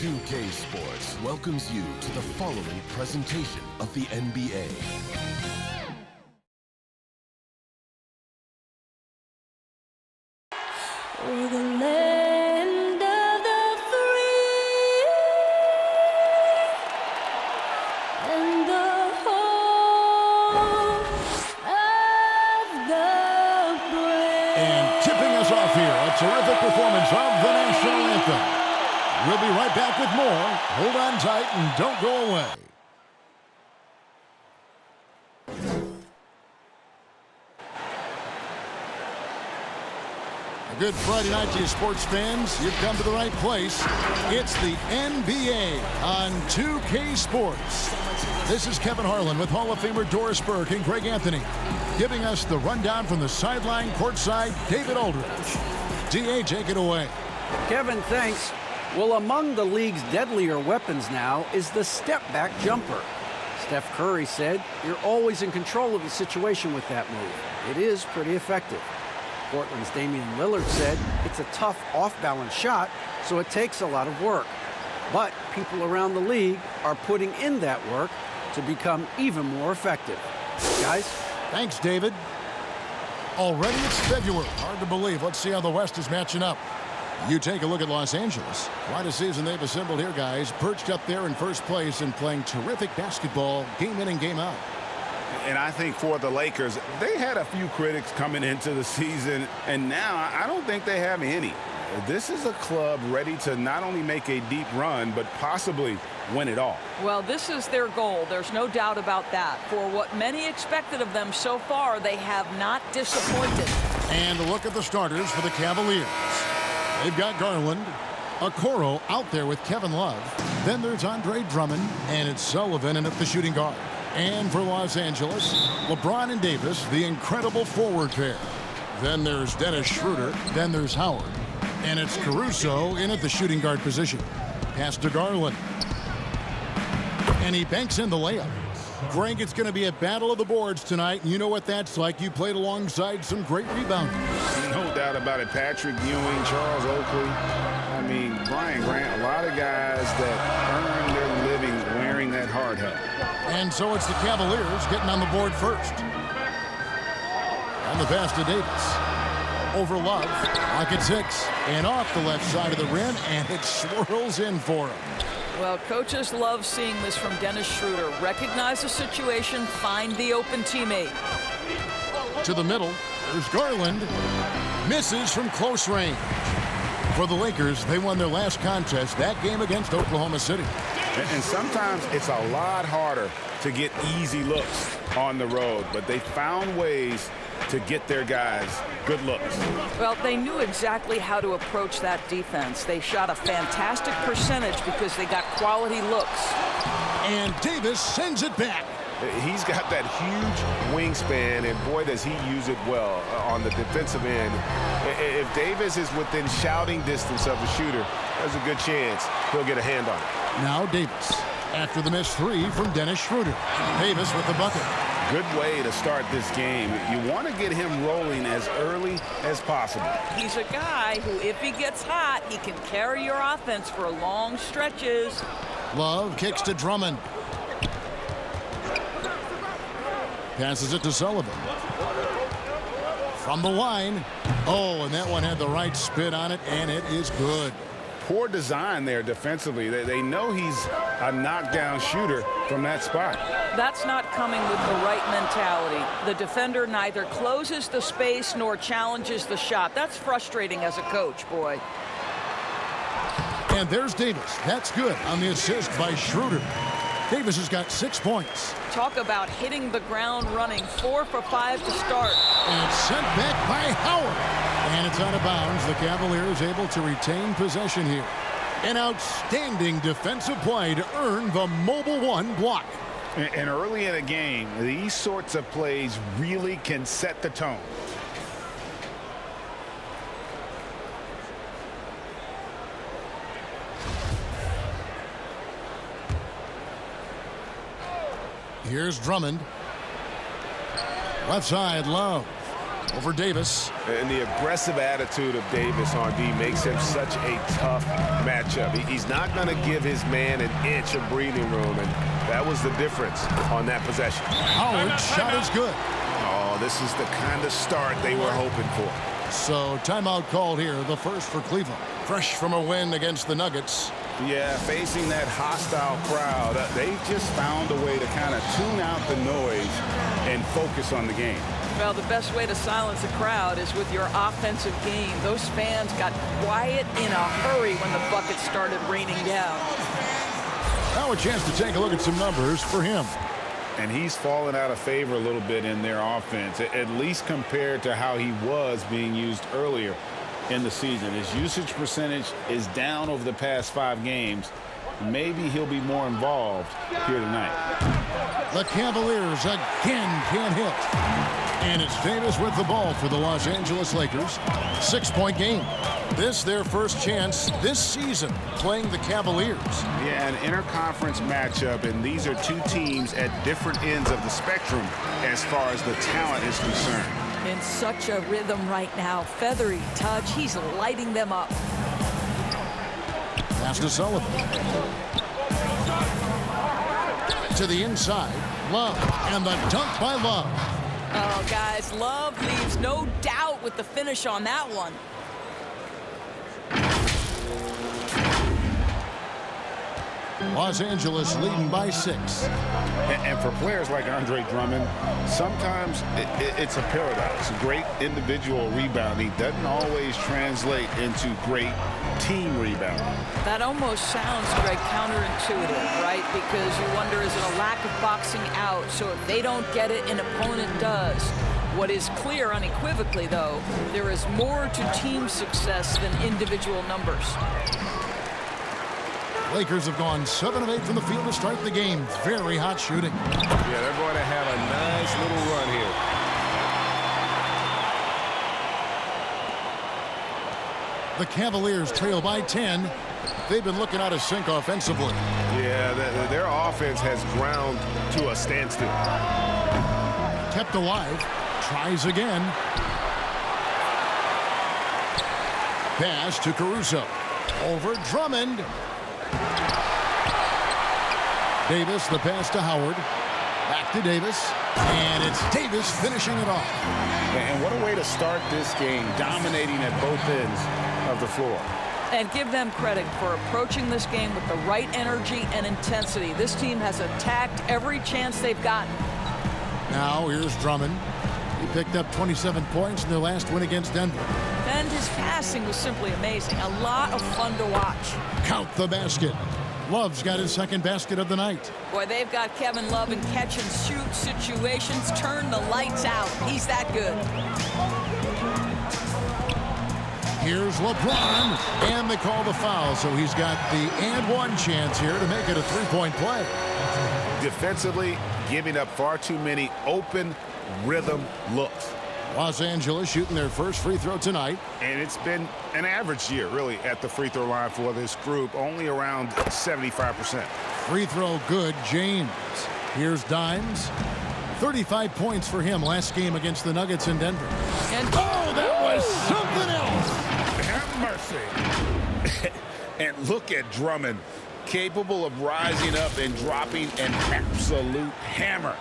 2K Sports welcomes you to the following presentation of the NBA. We're the land of the free and the home of the brave. And tipping us off here, a terrific performance of the national anthem. We'll be right back with more. Hold on tight and don't go away. A good Friday night to you, sports fans. You've come to the right place. It's the NBA on 2K Sports. This is Kevin Harlan with Hall of Famer Doris Burke and Greg Anthony, giving us the rundown from the sideline courtside, David Aldridge. D.A., take it away. Kevin, thanks. Well, among the league's deadlier weapons now is the step-back jumper. Steph Curry said, "You're always in control of the situation with that move. It is pretty effective." Portland's Damian Lillard said, "It's a tough off-balance shot, so it takes a lot of work." But people around the league are putting in that work to become even more effective. Guys? Thanks, David. Already it's February. Hard to believe. Let's see how the West is matching up. You take a look at Los Angeles. Quite a season they've assembled here, guys. Perched up there in first place and playing terrific basketball game in and game out. And I think for the Lakers, they had a few critics coming into the season, and now I don't think they have any. This is a club ready to not only make a deep run, but possibly win it all. Well, this is their goal. There's no doubt about that. For what many expected of them so far, they have not disappointed. And a look at the starters for the Cavaliers. They've got Garland, Okoro out there with Kevin Love. Then there's Andre Drummond, and it's Sullivan in at the shooting guard. And for Los Angeles, LeBron and Davis, the incredible forward pair. Then there's Dennis Schroeder. Then there's Howard. And it's Caruso in at the shooting guard position. Pass to Garland. And he banks in the layup. Greg, it's going to be a battle of the boards tonight. And you know what that's like. You played alongside some great rebounders. No doubt about it. Patrick Ewing, Charles Oakley. I mean, Brian Grant, a lot of guys that earn their livings wearing that hard hat. And so it's the Cavaliers getting on the board first. And the pass to Davis. Over Love. Lock at 6. And off the left side of the rim. And it swirls in for him. Well, coaches love seeing this from Dennis Schroeder. Recognize the situation, find the open teammate. To the middle, there's Garland. Misses from close range. For the Lakers, they won their last contest, that game against Oklahoma City. And sometimes it's a lot harder to get easy looks on the road, but they found ways to get their guys good looks. Well, they knew exactly how to approach that defense. They shot a fantastic percentage because they got quality looks. And Davis sends it back. He's got that huge wingspan, and boy, does he use it well on the defensive end. If Davis is within shouting distance of the shooter, there's a good chance he'll get a hand on it. Now Davis, after the missed three from Dennis Schroeder. Davis with the bucket. Good way to start this game. You want to get him rolling as early as possible. He's a guy who, if he gets hot, he can carry your offense for long stretches. Love kicks to Drummond. Passes it to Sullivan. From the line. Oh, and that one had the right spin on it, and it is good. Poor design there defensively. They know he's a knockdown shooter from that spot. That's not coming with the right mentality. The defender neither closes the space nor challenges the shot. That's frustrating as a coach, boy. And there's Davis. That's good on the assist by Schroeder. Davis has got 6 points. Talk about hitting the ground running. 4 for 5 to start. And it's sent back by Howard. And it's out of bounds. The Cavaliers able to retain possession here. An outstanding defensive play to earn the Mobile One block. And early in a game, these sorts of plays really can set the tone. Here's Drummond. Left side, Love. Over Davis. And the aggressive attitude of Davis on D makes him such a tough matchup. He's not going to give his man an inch of breathing room, and that was the difference on that possession. Howard shot is good. Oh, this is the kind of start they were hoping for. So timeout called here, the first for Cleveland. Fresh from a win against the Nuggets. Yeah, facing that hostile crowd, they just found a way to kind of tune out the noise and focus on the game. Well, the best way to silence a crowd is with your offensive game. Those fans got quiet in a hurry when the buckets started raining down. Now a chance to take a look at some numbers for him. And he's fallen out of favor a little bit in their offense, at least compared to how he was being used earlier in the season. His usage percentage is down over the past 5 games. Maybe he'll be more involved here tonight. The Cavaliers again can't hit. And it's Davis with the ball for the Los Angeles Lakers. 6-point game. This their first chance this season playing the Cavaliers. Yeah, an interconference matchup, and these are two teams at different ends of the spectrum as far as the talent is concerned. In such a rhythm right now. Feathery touch. He's lighting them up. Pass to Sullivan. To the inside. Love. And the dunk by Love. Oh, guys, Love leaves no doubt with the finish on that one. Los Angeles leading by 6. And for players like Andre Drummond, sometimes it's a paradox. Great individual rebounding doesn't always translate into great team rebounding. That almost sounds, Greg, counterintuitive, right? Because you wonder, is it a lack of boxing out? So if they don't get it, an opponent does. What is clear unequivocally, though, there is more to team success than individual numbers. Lakers have gone 7 of 8 from the field to start the game. Very hot shooting. Yeah, they're going to have a nice little run here. The Cavaliers trail by 10. They've been looking out of sync offensively. Yeah, their offense has ground to a standstill. Kept alive. Tries again. Pass to Caruso. Over Drummond. Davis, the pass to Howard. Back to Davis. And it's Davis finishing it off. And what a way to start this game, dominating at both ends of the floor. And give them credit for approaching this game with the right energy and intensity. This team has attacked every chance they've gotten. Now here's Drummond. He picked up 27 points in their last win against Denver. And his passing was simply amazing. A lot of fun to watch. Count the basket. Love's got his second basket of the night. Boy, they've got Kevin Love in catch-and-shoot situations. Turn the lights out. He's that good. Here's LeBron, and they call the foul, so he's got the and-one chance here to make it a three-point play. Defensively, giving up far too many open rhythm looks. Los Angeles shooting their first free throw tonight. And it's been an average year, really, at the free throw line for this group, only around 75%. Free throw good, James. Here's Dimes. 35 points for him last game against the Nuggets in Denver. And oh, that was something else. Have mercy. And look at Drummond, capable of rising up and dropping an absolute hammer.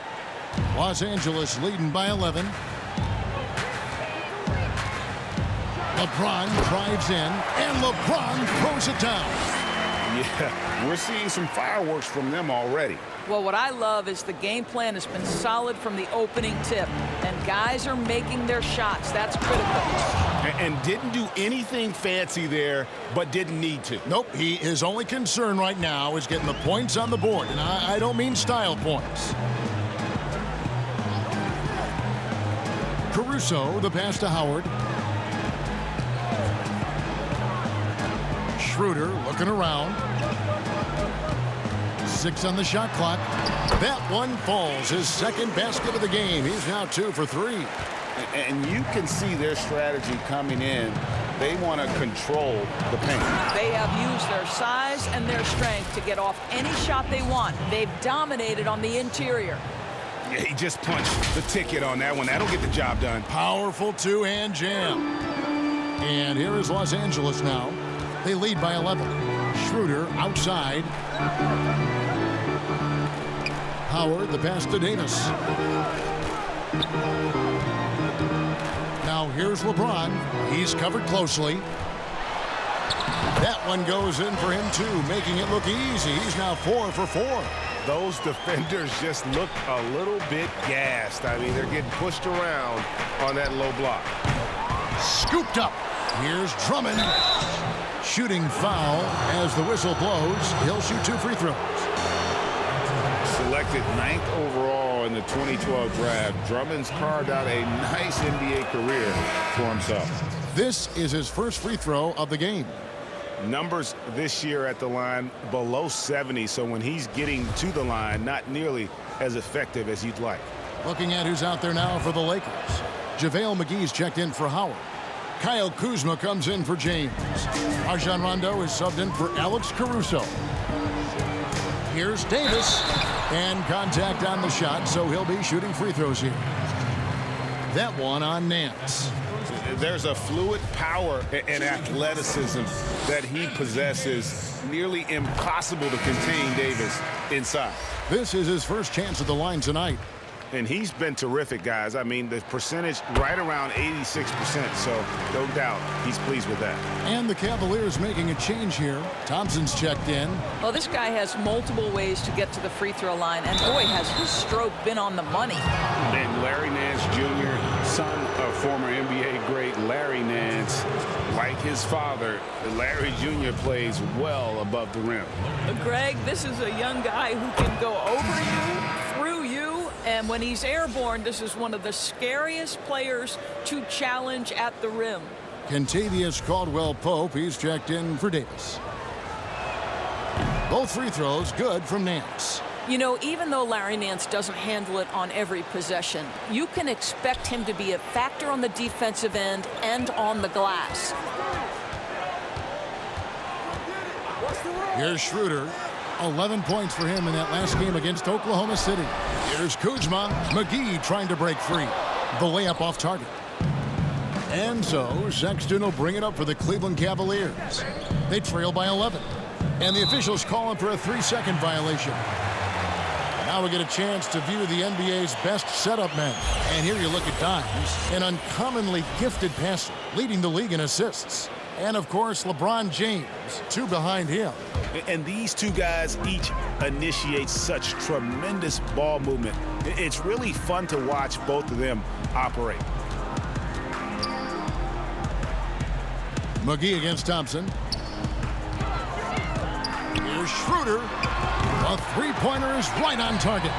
Los Angeles leading by 11. LeBron drives in, and LeBron throws it down. Yeah, we're seeing some fireworks from them already. well, what I love is the game plan has been solid from the opening tip, and guys are making their shots. That's critical. And didn't do anything fancy there, but didn't need to. Nope, his only concern right now is getting the points on the board, and I don't mean style points. Caruso, the pass to Howard. Schroeder looking around. 6 on the shot clock. That one falls. His second basket of the game. He's now 2 for 3. And you can see their strategy coming in. They want to control the paint. They have used their size and their strength to get off any shot they want. They've dominated on the interior. Yeah, he just punched the ticket on that one. That'll get the job done. Powerful two-hand jam. And here is Los Angeles now. They lead by 11. Schroeder outside. Howard, the pass to Davis. Now here's LeBron. He's covered closely. That one goes in for him too, making it look easy. He's now 4 for 4. Those defenders just look a little bit gassed. I mean, they're getting pushed around on that low block. Scooped up. Here's Drummond. Shooting foul as the whistle blows. He'll shoot 2 free throws. Selected 9th overall in the 2012 draft, Drummond's carved out a nice NBA career for himself. This is his first free throw of the game. Numbers this year at the line below 70, so when he's getting to the line, not nearly as effective as you'd like. Looking at who's out there now for the Lakers. JaVale McGee's checked in for Howard. Kyle Kuzma comes in for James. Rajon Rondo is subbed in for Alex Caruso. Here's Davis. And contact on the shot, so he'll be shooting free throws here. That one on Nance. There's a fluid power and athleticism that he possesses. Nearly impossible to contain Davis inside. This is his first chance at the line tonight. And he's been terrific, guys. I mean, the percentage right around 86%, so no doubt he's pleased with that. And the Cavaliers making a change here. Thompson's checked in. Well, this guy has multiple ways to get to the free throw line, and boy, has his stroke been on the money. And Larry Nance Jr., son of former NBA great Larry Nance, like his father, Larry Jr. plays well above the rim. Greg, this is a young guy who can go over you, through you, and when he's airborne, this is one of the scariest players to challenge at the rim. Kentavious Caldwell-Pope, he's checked in for Davis. Both free throws good from Nance. You know, even though Larry Nance doesn't handle it on every possession, you can expect him to be a factor on the defensive end and on the glass. Here's Schroeder. 11 points for him in that last game against Oklahoma City. Here's Kuzma. McGee trying to break free. The layup off target. And so Sexton will bring it up for the Cleveland Cavaliers. They trail by 11. And the officials call him for a 3-second violation. Now we get a chance to view the NBA's best setup men. And here you look at Dimes, an uncommonly gifted passer, leading the league in assists. And, of course, LeBron James, 2 behind him. And these two guys each initiate such tremendous ball movement. It's really fun to watch both of them operate. McGee against Thompson. Here's Schroeder. A three-pointer is right on target.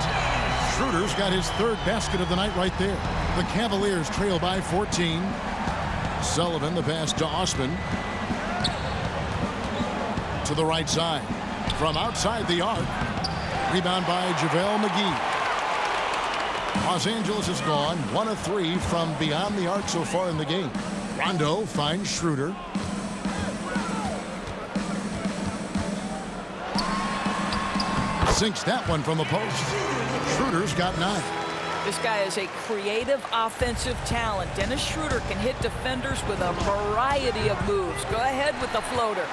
Schroeder's got his 3rd basket of the night right there. The Cavaliers trail by 14. Sullivan, the pass to Osman. To the right side. From outside the arc. Rebound by JaVale McGee. Los Angeles has gone 1 of 3 from beyond the arc so far in the game. Rondo finds Schroeder. Sinks that one from the post. Schroeder's got 9. This guy is a creative offensive talent. Dennis Schroeder can hit defenders with a variety of moves. Go ahead with the floater.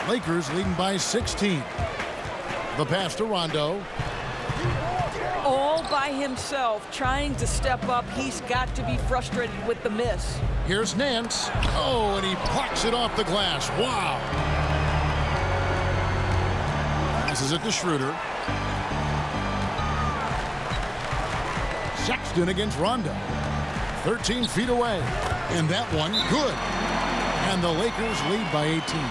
Lakers leading by 16. The pass to Rondo. All by himself, trying to step up. He's got to be frustrated with the miss. Here's Nance. Oh, and he plucks it off the glass. Wow. Passes it to Schroeder. Sexton against Rondo. 13 feet away. And that one, good. And the Lakers lead by 18.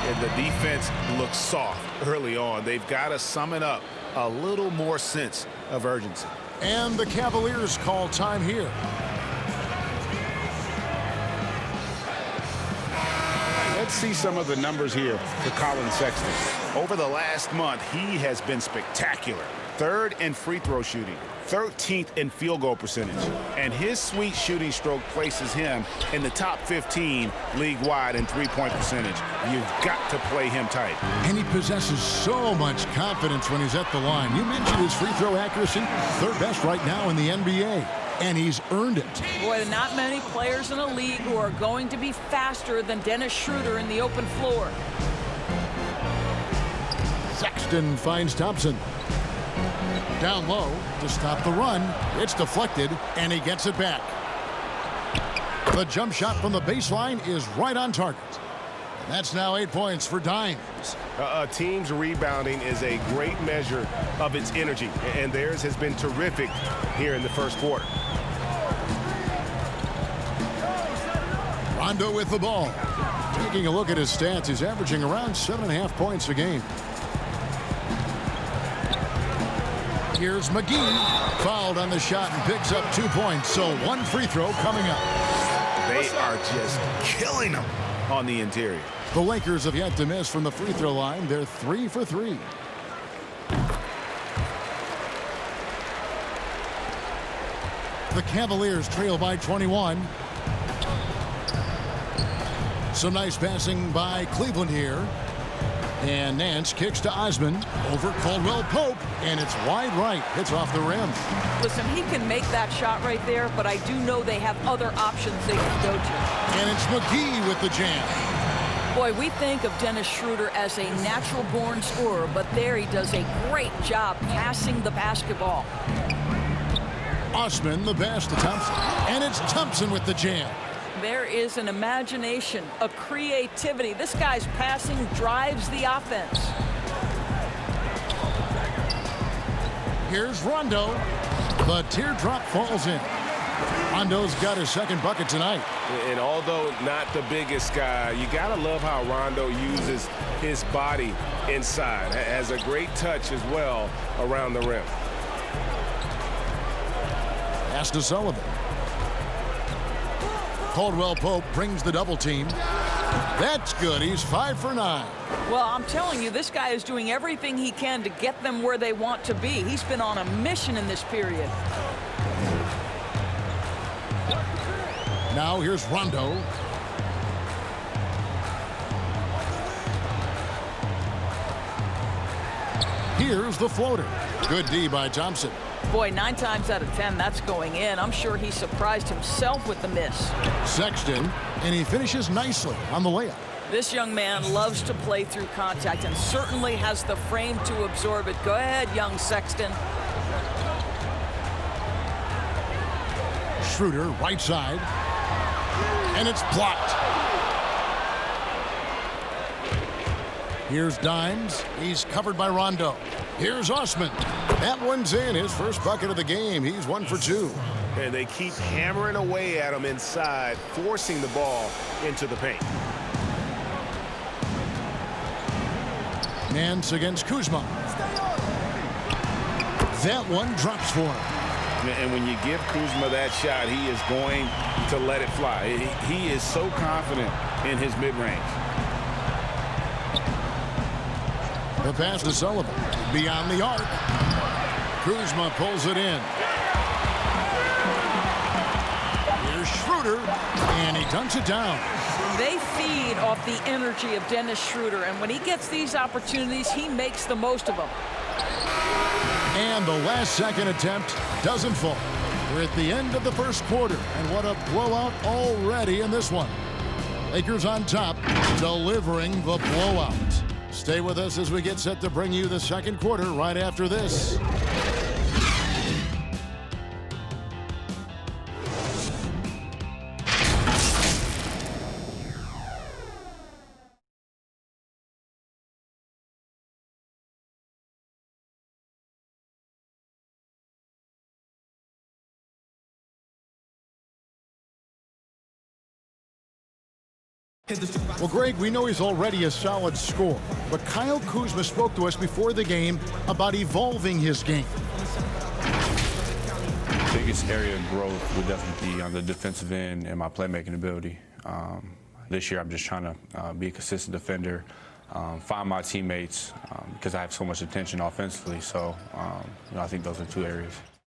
And the defense looks soft early on. They've got to sum it up. A little more sense of urgency. And the Cavaliers call time here. Let's see some of the numbers here for Colin Sexton. Over the last month, he has been spectacular. 3rd in free throw shooting, 13th in field goal percentage. And his sweet shooting stroke places him in the top 15 league-wide in three-point percentage. You've got to play him tight. And he possesses so much confidence when he's at the line. You mentioned his free throw accuracy, 3rd best right now in the NBA. And he's earned it. Boy, not many players in the league who are going to be faster than Dennis Schroeder in the open floor. Sexton finds Thompson. Down low to stop the run. It's deflected, and he gets it back. The jump shot from the baseline is right on target. That's now 8 points for Dimes. A team's rebounding is a great measure of its energy, and theirs has been terrific here in the first quarter. Rondo with the ball. Taking a look at his stats, he's averaging around 7.5 points a game. Here's McGee, fouled on the shot and picks up 2 points. So 1 free throw coming up. They are just killing them on the interior. The Lakers have yet to miss from the free throw line. They're 3 for 3. The Cavaliers trail by 21. Some nice passing by Cleveland here. And Nance kicks to Osman over Caldwell Pope, and it's wide right. Hits off the rim. Listen, he can make that shot right there, but I do know they have other options they can go to. And it's McGee with the jam. Boy, we think of Dennis Schroeder as a natural-born scorer, but there he does a great job passing the basketball. Osman the pass to Thompson, and it's Thompson with the jam. There is an imagination, a creativity. This guy's passing drives the offense. Here's Rondo. The teardrop falls in. Rondo's got his 2nd bucket tonight. And although not the biggest guy, you got to love how Rondo uses his body inside. Has a great touch as well around the rim. Pass to Sullivan. Caldwell Pope brings the double team. That's good. He's 5 for 9. Well, I'm telling you, this guy is doing everything he can to get them where they want to be. He's been on a mission in this period. Now here's Rondo. Here's the floater. Good D by Thompson. Boy, 9 times out of 10, that's going in. I'm sure he surprised himself with the miss. Sexton, and he finishes nicely on the layup. This young man loves to play through contact and certainly has the frame to absorb it. Go ahead, young Sexton. Schroeder, right side. And it's blocked. Here's Dimes. He's covered by Rondo. Here's Osman. That one's in. His first bucket of the game. He's 1 for 2. And they keep hammering away at him inside, forcing the ball into the paint. Nance against Kuzma. That one drops for him. And when you give Kuzma that shot, he is going to let it fly. He is so confident in his mid-range. The pass to Sullivan. Beyond the arc. Kuzma pulls it in. Here's Schroeder, and he dunks it down. They feed off the energy of Dennis Schroeder, and when he gets these opportunities, he makes the most of them. And the last second attempt doesn't fall. We're at the end of the first quarter, and what a blowout already in this one. Lakers on top, delivering the blowout. Stay with us as we get set to bring you the second quarter right after this. Well, Greg, we know he's already a solid scorer, but Kyle Kuzma spoke to us before the game about evolving his game. Biggest area of growth would definitely be on the defensive end and my playmaking ability. this year I'm just trying to be a consistent defender, find my teammates because I have so much attention offensively. So I think those are two areas.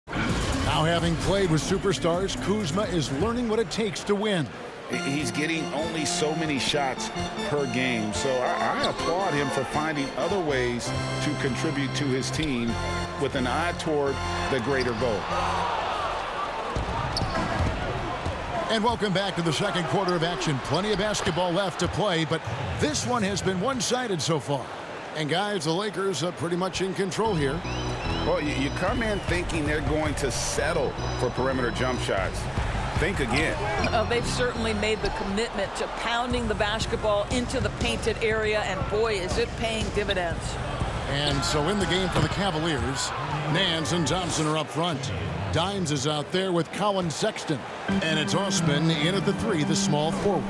Now, having played with superstars, Kuzma is learning what it takes to win. He's getting only so many shots per game, so I applaud him for finding other ways to contribute to his team with an eye toward the greater goal. And welcome back to the second quarter of action. Plenty of basketball left to play, but this one has been one-sided so far. And guys, the Lakers are pretty much in control here. Well, you come in thinking they're going to settle for perimeter jump shots. Think again. They've certainly made the commitment to pounding the basketball into the painted area, and boy, is it paying dividends. And so in the game for the Cavaliers, Nance and Thompson are up front. Dimes is out there with Colin Sexton. And it's Osman in at the three, the small forward.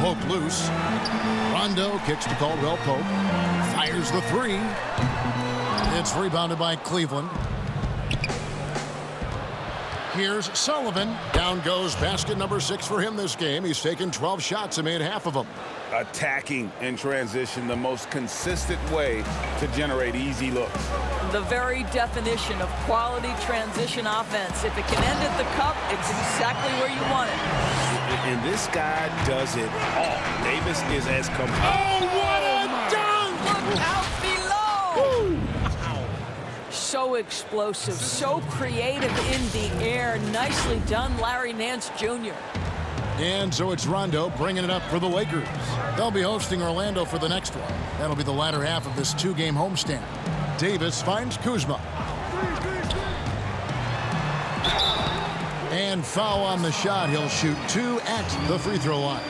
Pope loose. Rondo kicks to Caldwell Pope. Fires the three. It's rebounded by Cleveland. Here's Sullivan. Down goes basket number 6 for him this game. He's taken 12 shots and made half of them. Attacking in transition, the most consistent way to generate easy looks. The very definition of quality transition offense. If it can end at the cup, it's exactly where you want it. And this guy does it all. Davis is as complete. Oh, what a dunk! Look out below! Woo. So explosive, so creative in the air. Nicely done, Larry Nance Jr. And so it's Rondo bringing it up for the Lakers. They'll be hosting Orlando for the next one. That'll be the latter half of this two-game homestand. Davis finds Kuzma. And foul on the shot. He'll shoot 2 at the free throw line.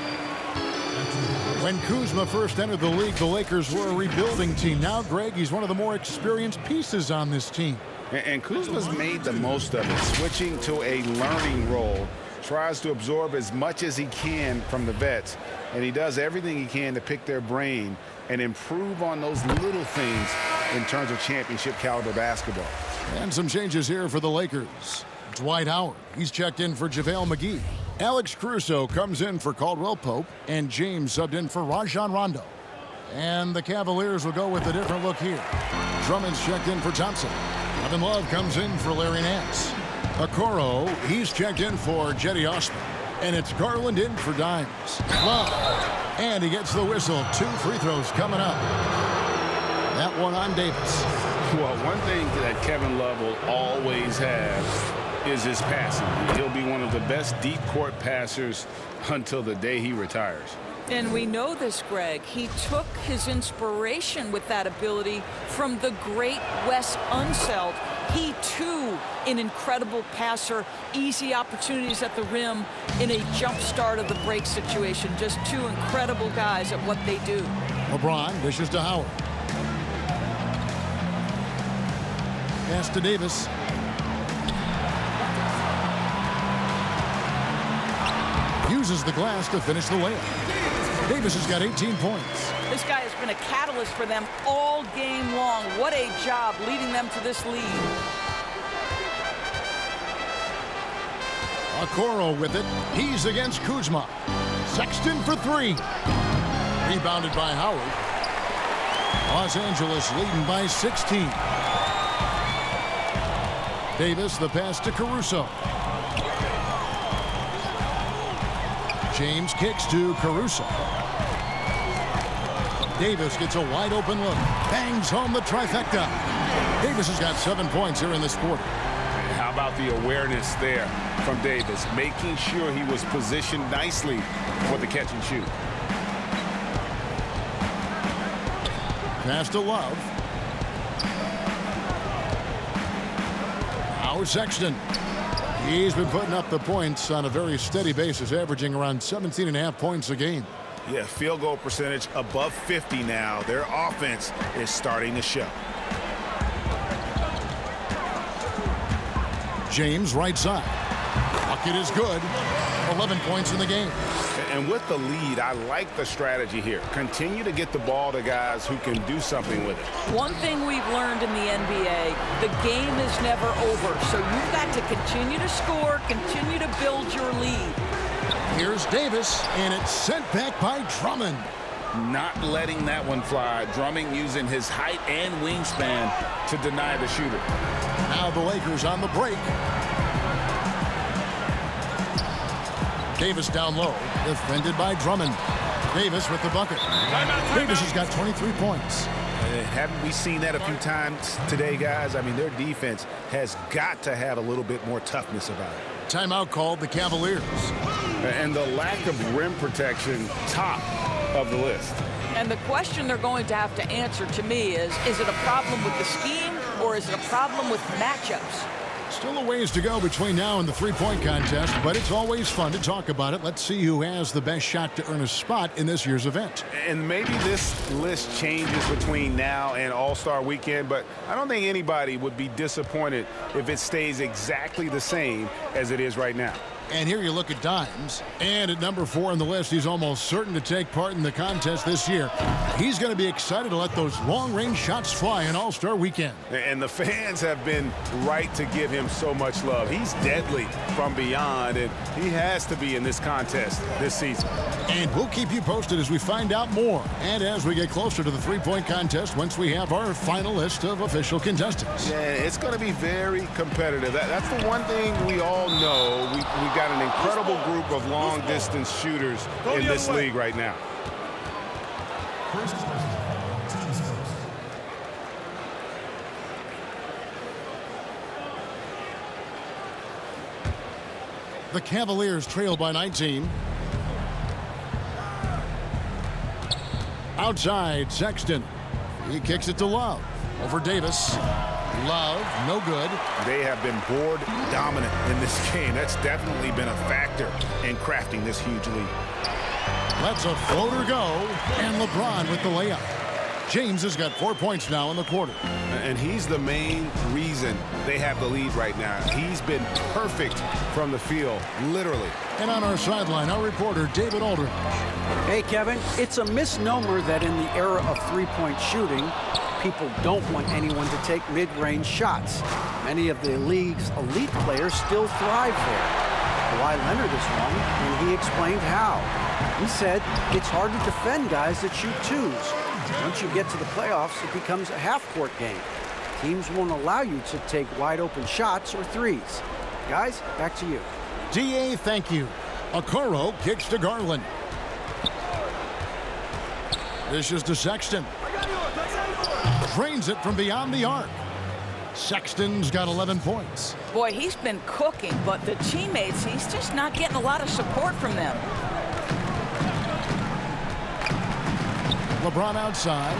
When Kuzma first entered the league, the Lakers were a rebuilding team. Now, Greg, he's one of the more experienced pieces on this team. And Kuzma's made the most of it, switching to a learning role. Tries to absorb as much as he can from the vets, and he does everything he can to pick their brain and improve on those little things in terms of championship caliber basketball. And some changes here for the Lakers. Dwight Howard, he's checked in for JaVale McGee. Alex Caruso comes in for Caldwell Pope, and James subbed in for Rajon Rondo. And the Cavaliers will go with a different look here. Drummond's checked in for Thompson. Kevin Love comes in for Larry Nance. Okoro, he's checked in for Jetty Osman. And it's Garland in for Dimes. Love. And he gets the whistle. 2 free throws coming up. That one on Davis. Well, one thing that Kevin Love will always have is his passing. He'll be one of the best deep court passers until the day he retires. And we know this, Greg. He took his inspiration with that ability from the great Wes Unseld. He, too, an incredible passer, easy opportunities at the rim in a jump start of the break situation. Just 2 incredible guys at what they do. LeBron dishes to Howard. Pass to Davis. Uses the glass to finish the layup. Davis has got 18 points. This guy has been a catalyst for them all game long. What a job leading them to this lead. Okoro with it. He's against Kuzma. Sexton for 3. Rebounded by Howard. Los Angeles leading by 16. Davis, the pass to Caruso. James kicks to Caruso. Davis gets a wide open look. Bangs home the trifecta. Davis has got 7 points here in this quarter. How about the awareness there from Davis, making sure he was positioned nicely for the catch and shoot. Pass to Love. Now Sexton. He's been putting up the points on a very steady basis, averaging around 17.5 points a game. Yeah, field goal percentage above 50 now. Their offense is starting to show. James right side. Bucket is good. 11 points in the game. And with the lead, I like the strategy here. Continue to get the ball to guys who can do something with it. One thing we've learned in the NBA, the game is never over. So you've got to continue to score, continue to build your lead. Here's Davis, and it's sent back by Drummond. Not letting that one fly. Drummond using his height and wingspan to deny the shooter. Now the Lakers on the break. Davis down low, defended by Drummond. Davis with the bucket. Davis has got 23 points. Haven't we seen that a few times today, guys? I mean, their defense has got to have a little bit more toughness about it. Timeout called the Cavaliers. And the lack of rim protection, top of the list. And the question they're going to have to answer to me is it a problem with the scheme or is it a problem with matchups? Still a ways to go between now and the three-point contest, but it's always fun to talk about it. Let's see who has the best shot to earn a spot in this year's event. And maybe this list changes between now and All-Star Weekend, but I don't think anybody would be disappointed if it stays exactly the same as it is right now. And here you look at Dimes, and at number 4 on the list, he's almost certain to take part in the contest this year. He's going to be excited to let those long-range shots fly in All-Star Weekend. And the fans have been right to give him so much love. He's deadly from beyond, and he has to be in this contest this season. And we'll keep you posted as we find out more, and as we get closer to the three-point contest once we have our final list of official contestants. Yeah, it's going to be very competitive. That's the one thing we all know. We've got an incredible group of long-distance shooters in this league right now. The Cavaliers trail by 19. Outside, Sexton. He kicks it to Love. Over Davis. Love, no good. They have been board dominant in this game. That's definitely been a factor in crafting this huge lead. Lets a floater go, and LeBron with the layup. James has got 4 points now in the quarter. And he's the main reason they have the lead right now. He's been perfect from the field, literally. And on our sideline, our reporter, David Aldridge. Hey, Kevin, it's a misnomer that in the era of three-point shooting, people don't want anyone to take mid-range shots. Many of the league's elite players still thrive there. Kawhi Leonard is one, and he explained how. He said it's hard to defend guys that shoot twos. Once you get to the playoffs, it becomes a half-court game. Teams won't allow you to take wide-open shots or threes. Guys, back to you. D.A., thank you. Okoro kicks to Garland. This is to Sexton. Drains it from beyond the arc. Sexton's got 11 points. Boy, he's been cooking, but the teammates, he's just not getting a lot of support from them. LeBron outside.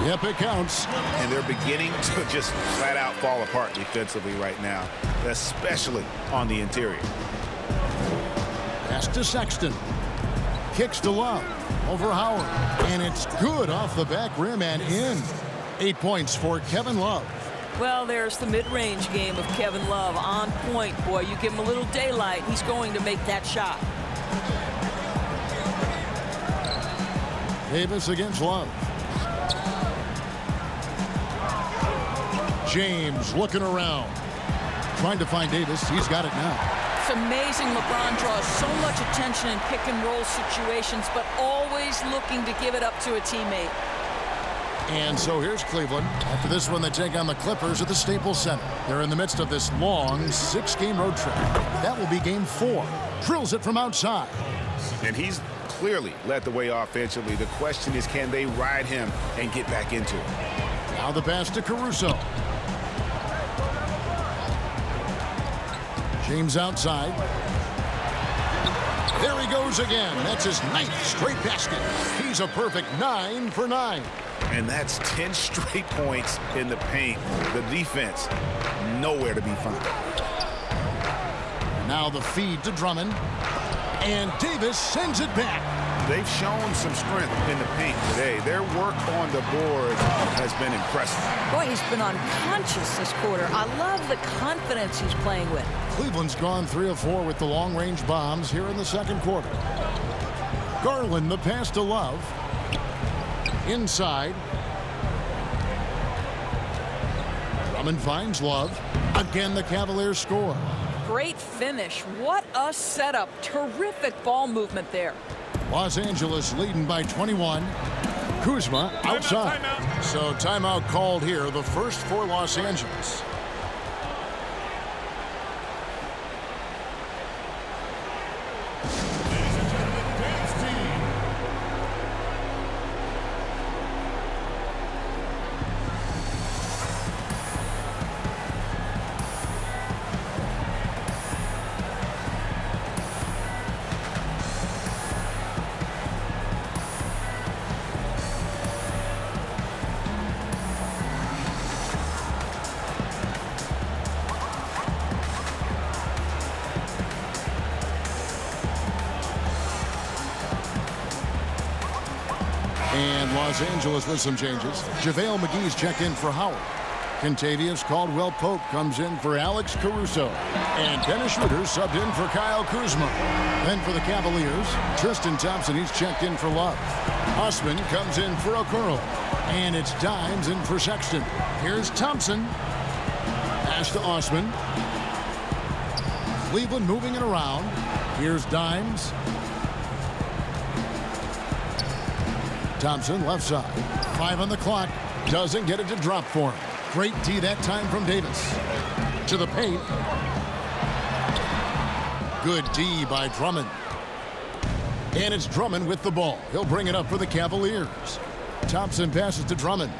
Yep, it counts. And they're beginning to just flat out fall apart defensively right now, especially on the interior. Pass to Sexton. Kicks to Love. Over Howard. And it's good off the back rim and in. 8 points for Kevin Love. Well, there's the mid-range game of Kevin Love. On point, boy. You give him a little daylight, he's going to make that shot. Davis against Love. James looking around. Trying to find Davis. He's got it now. It's amazing LeBron draws so much attention in pick-and-roll situations, but always looking to give it up to a teammate. And so here's Cleveland. After this one, they take on the Clippers at the Staples Center. They're in the midst of this long 6-game road trip. That will be game 4. Drills it from outside. And he's clearly led the way offensively. The question is, can they ride him and get back into it? Now the pass to Caruso. James outside. There he goes again. That's his 9th straight basket. He's a perfect 9 for 9. And that's 10 straight points in the paint. The defense, nowhere to be found. Now the feed to Drummond. And Davis sends it back. They've shown some strength in the paint today. Their work on the board has been impressive. Boy, he's been unconscious this quarter. I love the confidence he's playing with. Cleveland's gone 3 of 4 with the long-range bombs here in the second quarter. Garland, the pass to Love. Inside. Drummond finds Love. Again, the Cavaliers score. great finish. What a setup. Terrific ball movement there. Los Angeles leading by 21. Kuzma outside. So timeout called here, the first for Los Angeles. And Los Angeles with some changes. JaVale McGee's checked in for Howard. Kentavious Caldwell-Pope comes in for Alex Caruso. And Dennis Schroeder subbed in for Kyle Kuzma. Then for the Cavaliers, Tristan Thompson, he's checked in for Love. Osman comes in for Okoro. And it's Dimes in for Sexton. Here's Thompson. Pass to Osman. Cleveland moving it around. Here's Dimes. Thompson left side. 5 on the clock. Doesn't get it to drop for him. Great D that time from Davis. To the paint. Good D by Drummond. And it's Drummond with the ball. He'll bring it up for the Cavaliers. Thompson passes to Drummond.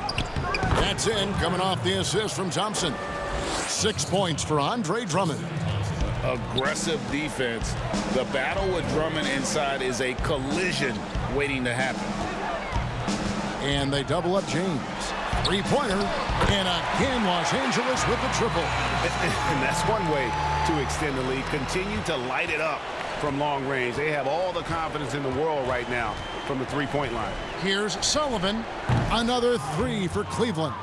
That's in, coming off the assist from Thompson. 6 points for Andre Drummond. Aggressive defense. The battle with Drummond inside is a collision waiting to happen. And they double up James. Three-pointer. And again, Los Angeles with the triple. And that's one way to extend the lead. Continue to light it up from long range. They have all the confidence in the world right now from the three-point line. Here's Sullivan. Another 3 for Cleveland.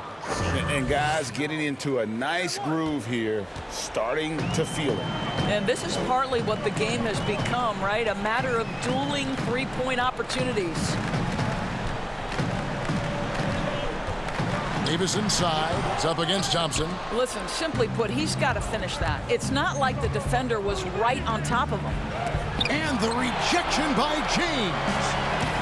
And guys getting into a nice groove here, starting to feel it. And this is partly what the game has become, right? A matter of dueling three-point opportunities. Davis inside. It's up against Thompson. Listen, simply put, he's got to finish that. It's not like the defender was right on top of him. And the rejection by James.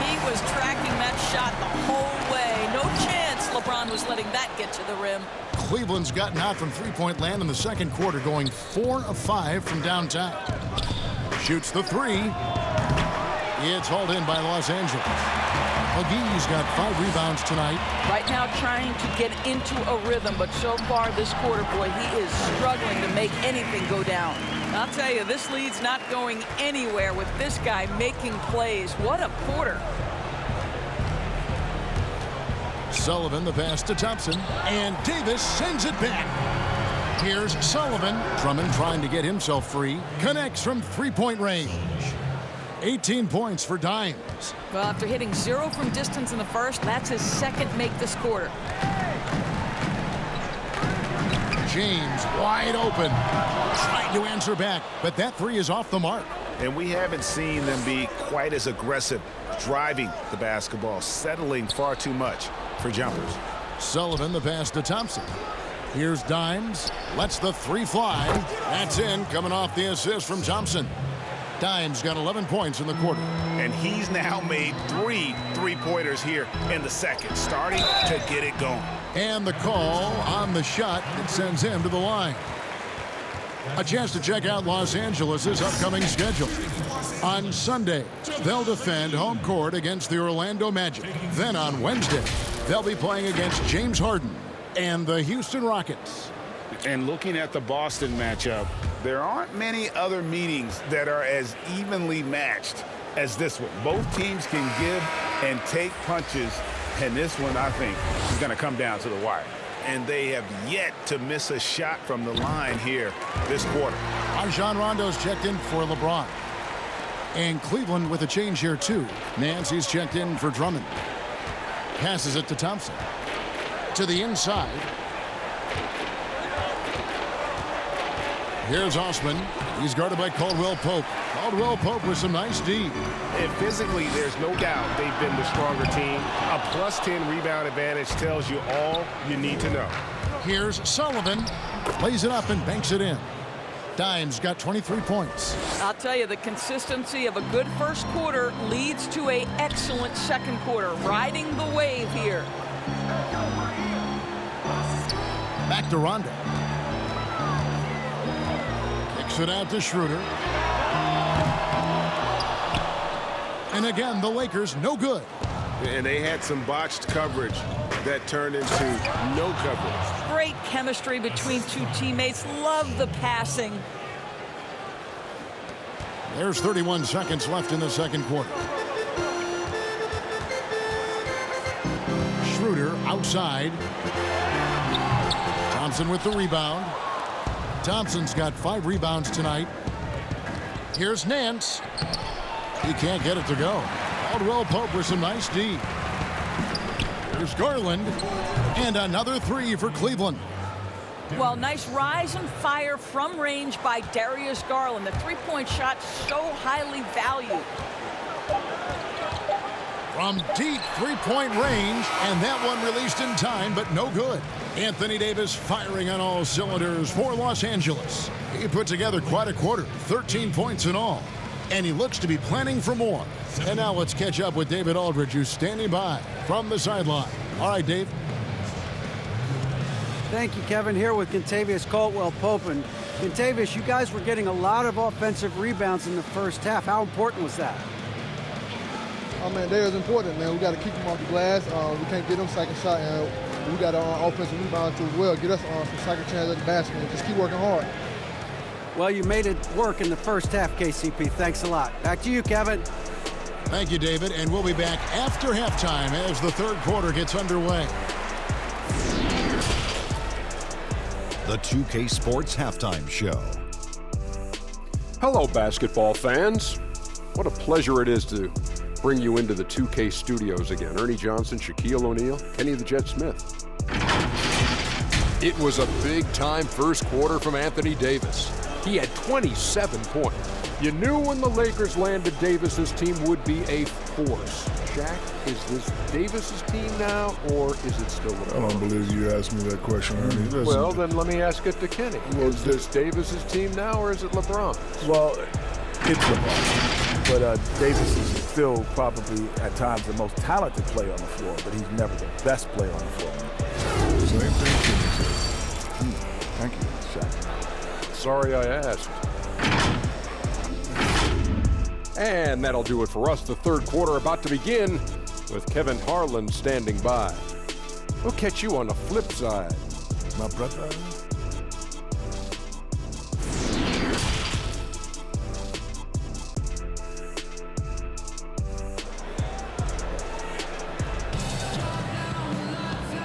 He was tracking that shot the whole way. No chance LeBron was letting that get to the rim. Cleveland's gotten out from three-point land in the second quarter, going 4 of 5 from downtown. Shoots the 3. It's hauled in by Los Angeles. McGee's got 5 rebounds tonight. Right now trying to get into a rhythm, but so far this quarter, boy, he is struggling to make anything go down. I'll tell you, this lead's not going anywhere with this guy making plays. What a quarter. Sullivan, the pass to Thompson, and Davis sends it back. Here's Sullivan. Drummond trying to get himself free. Connects from three-point range. 18 points for Dimes. Well, after hitting 0 from distance in the first, that's his second make this quarter. James wide open. Trying to answer back, but that 3 is off the mark. And we haven't seen them be quite as aggressive driving the basketball, settling far too much for jumpers. Sullivan, the pass to Thompson. Here's Dimes. Lets the 3 fly. That's in, coming off the assist from Thompson. Dimes got 11 points in the quarter. And he's now made 3 three-pointers here in the second, starting to get it going. And the call on the shot that sends him to the line. A chance to check out Los Angeles' upcoming schedule. On Sunday, they'll defend home court against the Orlando Magic. Then on Wednesday, they'll be playing against James Harden and the Houston Rockets. And looking at the Boston matchup, there aren't many other meetings that are as evenly matched as this one. Both teams can give and take punches, and this one, I think, is going to come down to the wire. And they have yet to miss a shot from the line here this quarter. Rajon Rondo's checked in for LeBron. And Cleveland with a change here, too. Nancy's checked in for Drummond. Passes it to Thompson. To the inside. Here's Osman. He's guarded by Caldwell-Pope. Caldwell-Pope with some nice D. And physically, there's no doubt they've been the stronger team. A +10 rebound advantage tells you all you need to know. Here's Sullivan. Plays it up and banks it in. Dimes got 23 points. I'll tell you, the consistency of a good first quarter leads to an excellent second quarter. Riding the wave here. Back to Rondo. Kicks it out to Schroeder. And again, the Lakers no good. And they had some botched coverage that turned into no coverage. Great chemistry between two teammates. Love the passing. There's 31 seconds left in the second quarter. Schroeder outside. Thompson with the rebound. Thompson's got 5 rebounds tonight. Here's Nance. He can't get it to go. Caldwell Pope with some nice D. Here's Garland. And another 3 for Cleveland. Well, nice rise and fire from range by Darius Garland. The three-point shot so highly valued. From deep three-point range, and that one released in time, but no good. Anthony Davis firing on all cylinders for Los Angeles. He put together quite a quarter, 13 points in all. And he looks to be planning for more. And now let's catch up with David Aldridge, who's standing by from the sideline. All right, Dave. Thank you, Kevin. Here with Kentavious Caldwell-Pope. And Kentavious, you guys were getting a lot of offensive rebounds in the first half. How important was that? Oh, man, that is important, man. We got to keep them off the glass. We can't get them second shot, and we got our offensive rebound as well. Get us some second chance at the basket and just keep working hard. Well, you made it work in the first half, KCP. Thanks a lot. Back to you, Kevin. Thank you, David. And we'll be back after halftime as the third quarter gets underway. The 2K Sports Halftime Show. Hello, basketball fans. What a pleasure it is to bring you into the 2K studios again. Ernie Johnson, Shaquille O'Neal, Kenny the Jet Smith. It was a big-time first quarter from Anthony Davis. He had 27 points. You knew when the Lakers landed Davis's team would be a force. Shaq, is this Davis's team now, or is it still LeBron? I don't believe you asked me that question, Ernie. Listen. Well, then let me ask it to Kenny. Is this Davis's team now, or is it LeBron? Well, it's LeBron. But Davis is still probably, at times, the most talented player on the floor, but he's never the best player on the floor. Same thing. Thank you, Shaq. Sorry I asked. And that'll do it for us. The third quarter about to begin with Kevin Harlan standing by. We'll catch you on the flip side. My brother.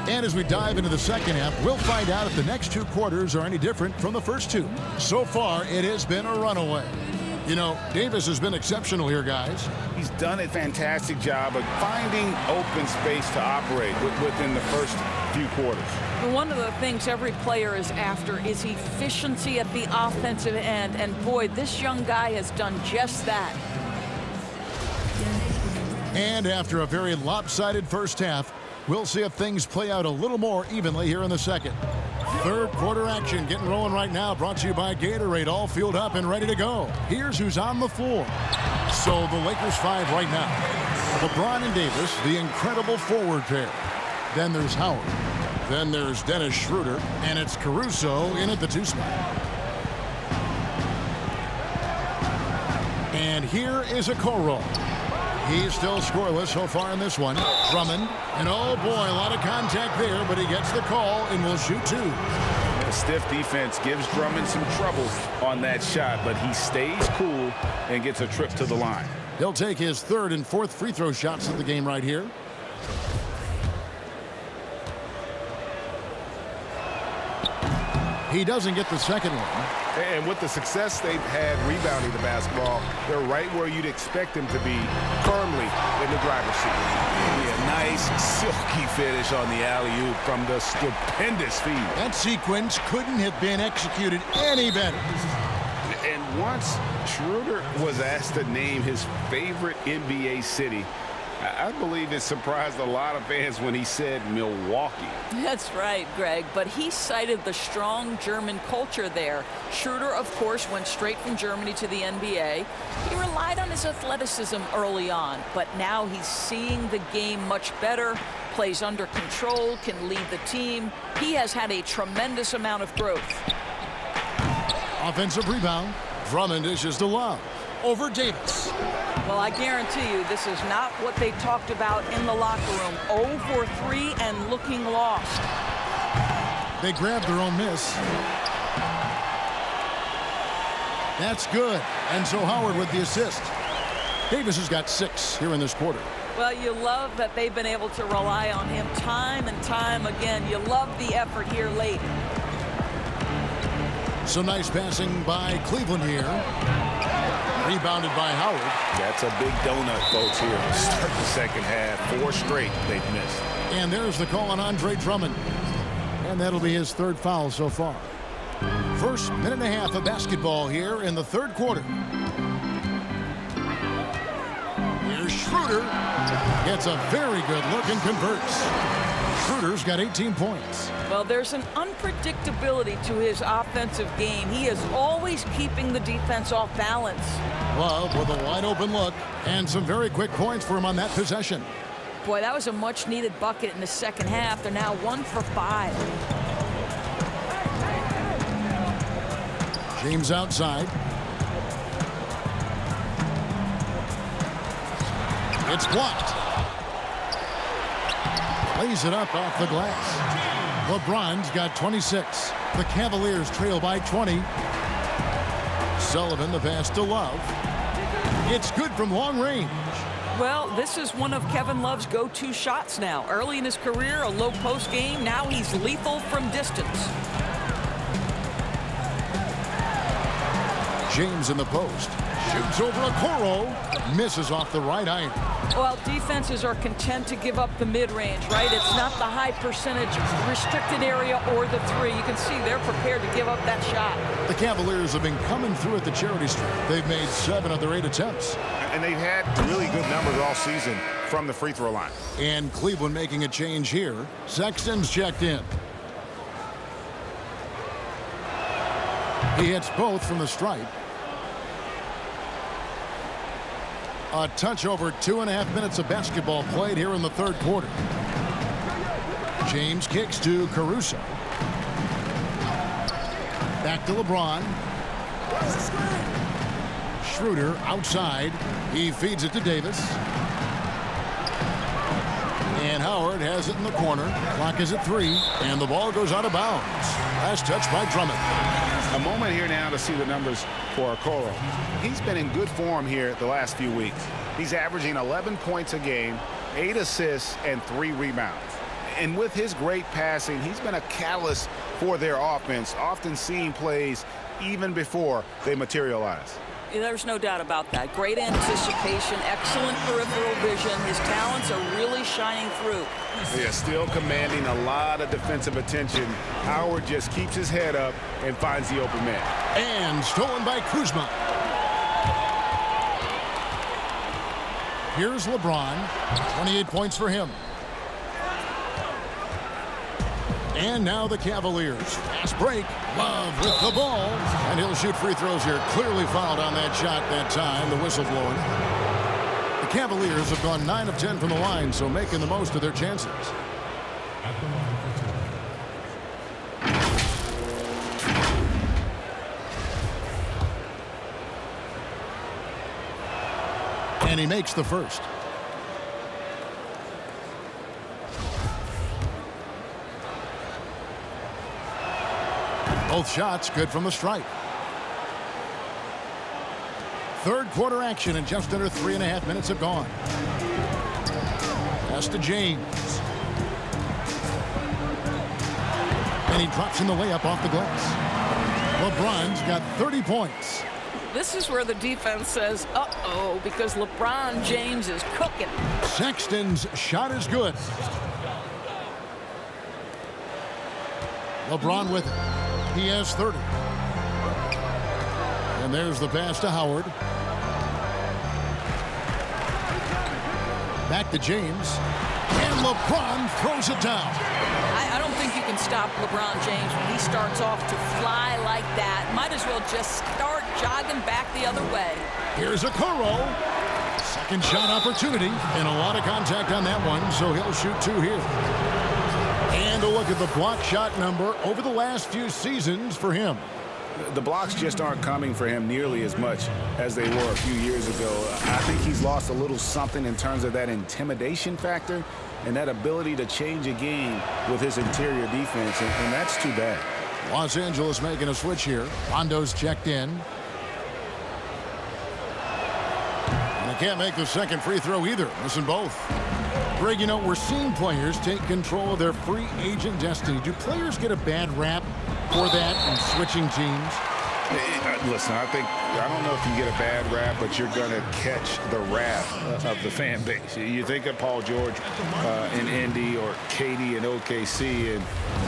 And as we dive into the second half, we'll find out if the next 2 quarters are any different from the first 2. So far, it has been a runaway. You know, Davis has been exceptional here, guys. He's done a fantastic job of finding open space to operate within the first few quarters. One of the things every player is after is efficiency at the offensive end. And boy, this young guy has done just that. And after a very lopsided first half, we'll see if things play out a little more evenly here in the second. Third quarter action getting rolling right now, brought to you by Gatorade, all fueled up and ready to go. Here's who's on the floor. So the Lakers 5 right now. LeBron and Davis, the incredible forward pair. Then there's Howard. Then there's Dennis Schroeder, and it's Caruso in at the 2 spot. And here is Okoro. He's still scoreless so far in this one. Drummond, and oh boy, a lot of contact there, but he gets the call and will shoot 2. A stiff defense gives Drummond some trouble on that shot, but he stays cool and gets a trip to the line. He'll take his 3rd and 4th free throw shots of the game right here. He doesn't get the second one. And with the success they've had rebounding the basketball, they're right where you'd expect them to be, firmly in the driver's seat. Yeah, nice, silky finish on the alley-oop from the stupendous feed. That sequence couldn't have been executed any better. And once Schroeder was asked to name his favorite NBA city, I believe it surprised a lot of fans when he said Milwaukee. That's right, Greg, but he cited the strong German culture there. Schroeder, of course, went straight from Germany to the NBA. He relied on his athleticism early on, but now he's seeing the game much better, plays under control, can lead the team. He has had a tremendous amount of growth. Offensive rebound. Drummond dishes to Love. Over Davis. Well, I guarantee you this is not what they talked about in the locker room. 0 for 3 and looking lost. They grabbed their own miss. That's good. And so Howard with the assist. Davis has got 6 here in this quarter. Well, you love that they've been able to rely on him time and time again. You love the effort here late. Some nice passing by Cleveland here. Rebounded by Howard. That's a big donut, folks, here to start the second half. 4 straight they've missed. And there's the call on Andre Drummond. And that'll be his 3rd foul so far. First minute and a half of basketball here in the 3rd quarter. Here's Schroeder. Gets a very good look and converts. Schroeder's got 18 points. Well, there's an unpredictability to his offensive game. He is always keeping the defense off balance. Love with a wide open look and some very quick points for him on that possession. Boy, that was a much needed bucket in the second half. They're now 1 for 5. James outside. It's blocked. Lays it up off the glass. LeBron's got 26. The Cavaliers trail by 20. Sullivan the pass to Love. It's good from long range. Well, this is one of Kevin Love's go-to shots now. Early in his career, a low post game. Now he's lethal from distance. James in the post. Shoots over Okoro. Misses off the right iron. Well, defenses are content to give up the mid-range, right? It's not the high percentage restricted area or the 3. You can see they're prepared to give up that shot. The Cavaliers have been coming through at the charity stripe. They've made 7 of their 8 attempts. And they've had really good numbers all season from the free throw line. And Cleveland making a change here. Sexton's checked in. He hits both from the stripe. A touch over 2.5 minutes of basketball played here in the 3rd quarter. James kicks to Caruso. Back to LeBron. Schroeder outside. He feeds it to Davis. And Howard has it in the corner. Clock is at 3. And the ball goes out of bounds. Last touch by Drummond. A moment here now to see the numbers for Okoro. He's been in good form here the last few weeks. He's averaging 11 points a game, 8 assists, and 3 rebounds. And with his great passing, he's been a catalyst for their offense, often seeing plays even before they materialize. There's no doubt about that. Great anticipation, excellent peripheral vision. His talents are really shining through. Yeah, still commanding a lot of defensive attention. Howard just keeps his head up and finds the open man. And stolen by Kuzma. Here's LeBron. 28 points for him. And now the Cavaliers. Fast break. Love with the ball. And he'll shoot free throws here. Clearly fouled on that shot that time. The whistle blowing. The Cavaliers have gone 9 of 10 from the line, so making the most of their chances. And he makes the first. Both shots good from the stripe. 3rd quarter action and just under 3.5 minutes have gone. Pass to James. And he drops in the layup off the glass. LeBron's got 30 points. This is where the defense says, uh-oh, because LeBron James is cooking. Sexton's shot is good. LeBron with it. He has 30. And there's the pass to Howard. Back to James. And LeBron throws it down. I don't think you can stop LeBron James when he starts off to fly like that. Might as well just start jogging back the other way. Here's Okoro. Second shot opportunity. And a lot of contact on that one, so he'll shoot 2 here. And a look at the block shot number over the last few seasons for him. The blocks just aren't coming for him nearly as much as they were a few years ago. I think he's lost a little something in terms of that intimidation factor and that ability to change a game with his interior defense, and that's too bad. Los Angeles making a switch here. Rondo's checked in. And they can't make the second free throw either. Missing both. Greg, you know, we're seeing players take control of their free agent destiny. Do players get a bad rap for that and switching teams? Listen, I don't know if you get a bad rap, but you're going to catch the wrath of the fan base. You think of Paul George in Indy or KD in OKC, and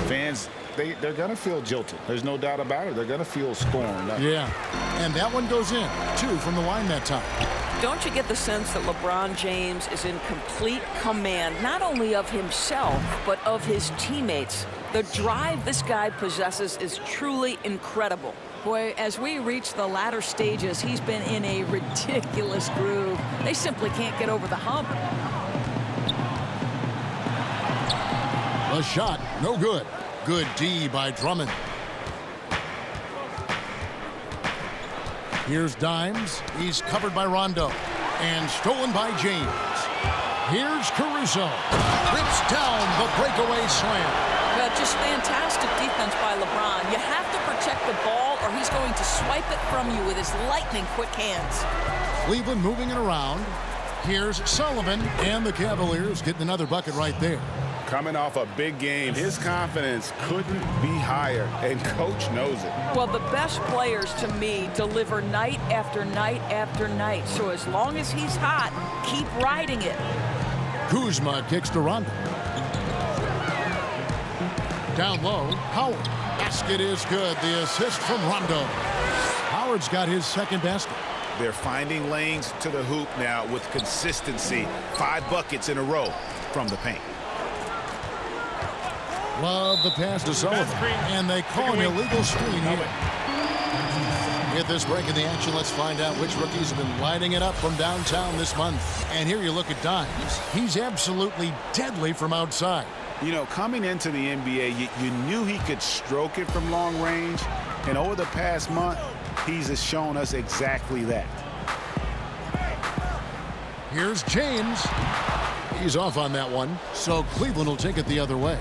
fans, they're going to feel jilted. There's no doubt about it. They're going to feel scorned. Yeah, and that one goes in. 2 from the line that time. Don't you get the sense that LeBron James is in complete command, not only of himself, but of his teammates? The drive this guy possesses is truly incredible. Boy, as we reach the latter stages, he's been in a ridiculous groove. They simply can't get over the hump. The shot, no good. Good D by Drummond. Here's Dimes. He's covered by Rondo. And stolen by James. Here's Caruso. Rips down the breakaway slam. Just fantastic defense by LeBron. You have to protect the ball or he's going to swipe it from you with his lightning quick hands. Cleveland moving it around. Here's Sullivan, and the Cavaliers getting another bucket right there. Coming off a big game, his confidence couldn't be higher, and Coach knows it. Well, the best players, to me, deliver night after night after night. So as long as he's hot, keep riding it. Kuzma kicks to Rondo. Down low, Howard. Basket is good. The assist from Rondo. Howard's got his second basket. They're finding lanes to the hoop now with consistency. 5 buckets in a row from the paint. Love the pass to Sullivan. And they call an illegal screen here. Get this break in the action. Let's find out which rookies have been lighting it up from downtown this month. And here you look at Dimes. He's absolutely deadly from outside. You know, coming into the NBA, you knew he could stroke it from long range. And over the past month, he's shown us exactly that. Here's James. He's off on that one. So Cleveland will take it the other way.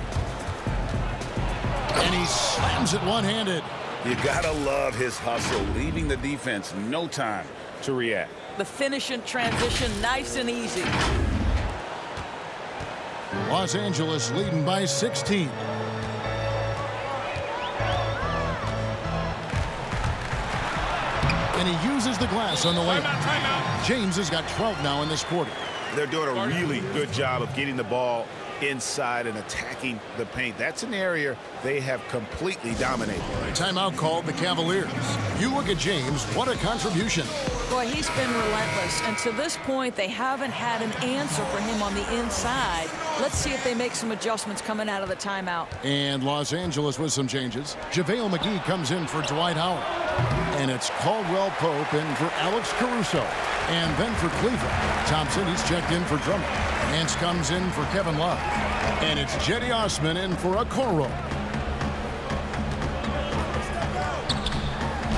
And he slams it one-handed. You gotta love his hustle, leaving the defense no time to react. The finish in transition, nice and easy. Los Angeles leading by 16. And he uses the glass on the layup. James has got 12 now in this quarter. They're doing a really good job of getting the ball inside and attacking the paint. That's an area they have completely dominated. Timeout called the Cavaliers. You look at James, what a contribution. Boy, he's been relentless, and to this point, they haven't had an answer for him on the inside. Let's see if they make some adjustments coming out of the timeout. And Los Angeles with some changes. JaVale McGee comes in for Dwight Howard. And it's Caldwell Pope in for Alex Caruso. And then for Cleveland, Thompson, he's checked in for Drummond. Nance comes in for Kevin Love. And it's Cedi Osman in for Okoro.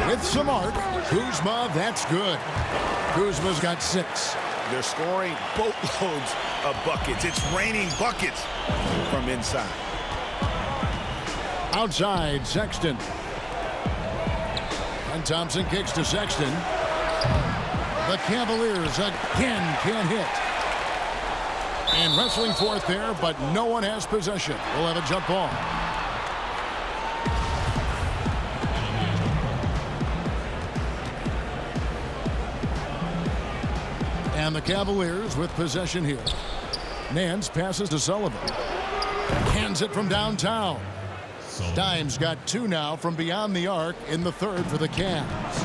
With some arc, Kuzma, that's good. Kuzma's got 6. They're scoring boatloads of buckets. It's raining buckets from inside. Outside, Sexton. And Thompson kicks to Sexton. The Cavaliers again can't hit. And wrestling for it there, but no one has possession. We'll have a jump ball. And the Cavaliers with possession here. Nance passes to Sullivan. Hands it from downtown. Dimes got 2 now from beyond the arc in the third for the Cavs.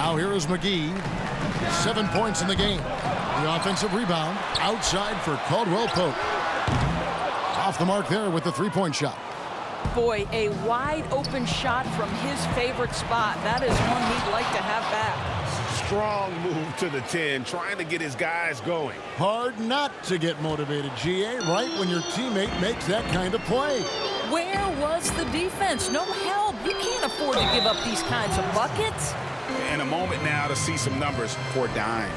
Now here is McGee. 7 points in the game. The offensive rebound outside for Caldwell Pope. Off the mark there with the three-point shot. Boy, a wide open shot from his favorite spot. That is one he'd like to have back. Strong move to the 10, trying to get his guys going. Hard not to get motivated, GA, right when your teammate makes that kind of play. Where was the defense? No help. You can't afford to give up these kinds of buckets. In a moment now to see some numbers for Dimes.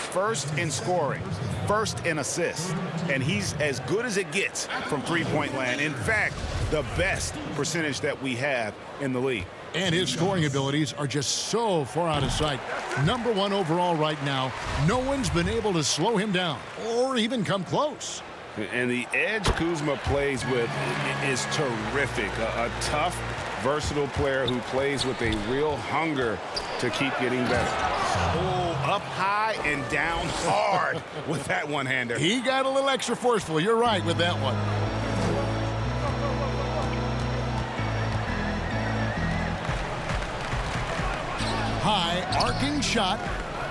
First in scoring, first in assists, and he's as good as it gets from three-point land. In fact, the best percentage that we have in the league. And his scoring abilities are just so far out of sight. Number 1 overall right now. No one's been able to slow him down or even come close. And the edge Kuzma plays with is terrific. A tough, versatile player who plays with a real hunger to keep getting better. Oh, up high and down hard with that one-hander. He got a little extra forceful. You're right with that one. High arcing shot.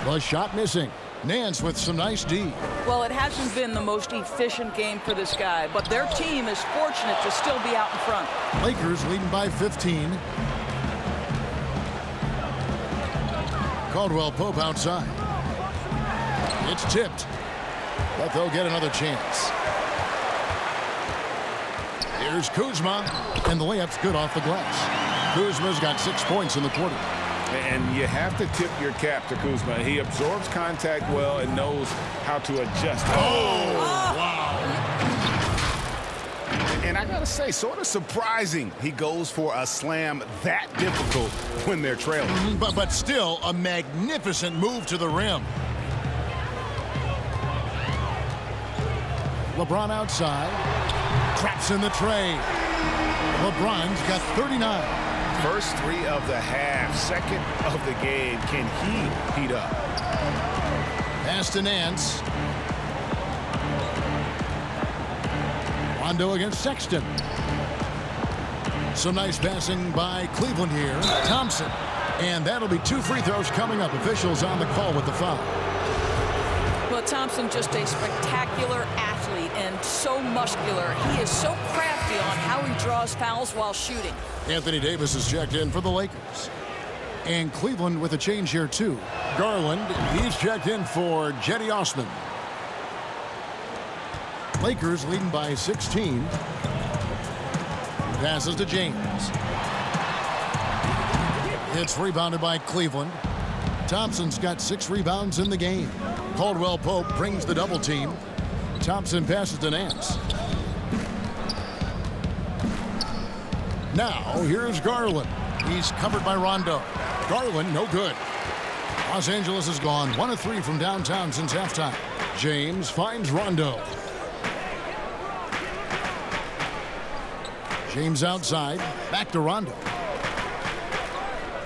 The shot missing. Nance with some nice D. Well, it hasn't been the most efficient game for this guy, but their team is fortunate to still be out in front. Lakers leading by 15. Caldwell Pope outside. It's tipped, but they'll get another chance. Here's Kuzma, and the layup's good off the glass. Kuzma's got 6 points in the quarter. And you have to tip your cap to Kuzma. He absorbs contact well and knows how to adjust. Oh, wow. And I got to say, sort of surprising he goes for a slam that difficult when they're trailing. But still a magnificent move to the rim. LeBron outside. Traps in the tray. LeBron's got 39. First 3 of the half, second of the game. Can he heat up? Pass to Nance. Rondo against Sexton. Some nice passing by Cleveland here. Thompson. And that'll be 2 free throws coming up. Officials on the call with the foul. Well, Thompson just a spectacular athlete and so muscular. He is so crafty on how he draws fouls while shooting. Anthony Davis is checked in for the Lakers. And Cleveland with a change here, too. Garland, he's checked in for Jetty Osman. Lakers leading by 16. Passes to James. It's rebounded by Cleveland. Thompson's got 6 rebounds in the game. Caldwell Pope brings the double team. Thompson passes to Nance. Now, here's Garland. He's covered by Rondo. Garland, no good. Los Angeles has gone 1 of 3 from downtown since halftime. James finds Rondo. James outside. Back to Rondo.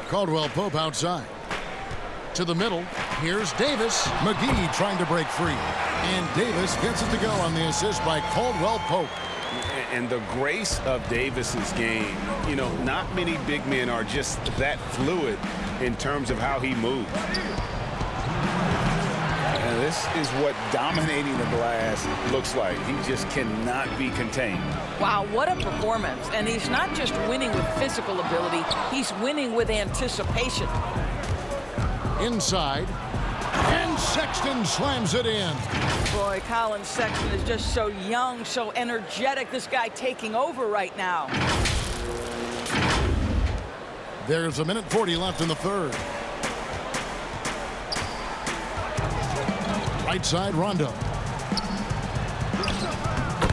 Caldwell Pope outside. To the middle. Here's Davis. McGee trying to break free. And Davis gets it to go on the assist by Caldwell Pope. And the grace of Davis's game, you know, not many big men are just that fluid in terms of how he moves. And this is what dominating the glass looks like. He just cannot be contained. Wow, what a performance. And he's not just winning with physical ability, he's winning with anticipation. Inside. And Sexton slams it in. Boy, Colin Sexton is just so young, so energetic. This guy taking over right now. There's 1:40 left in the third. Right side, Rondo.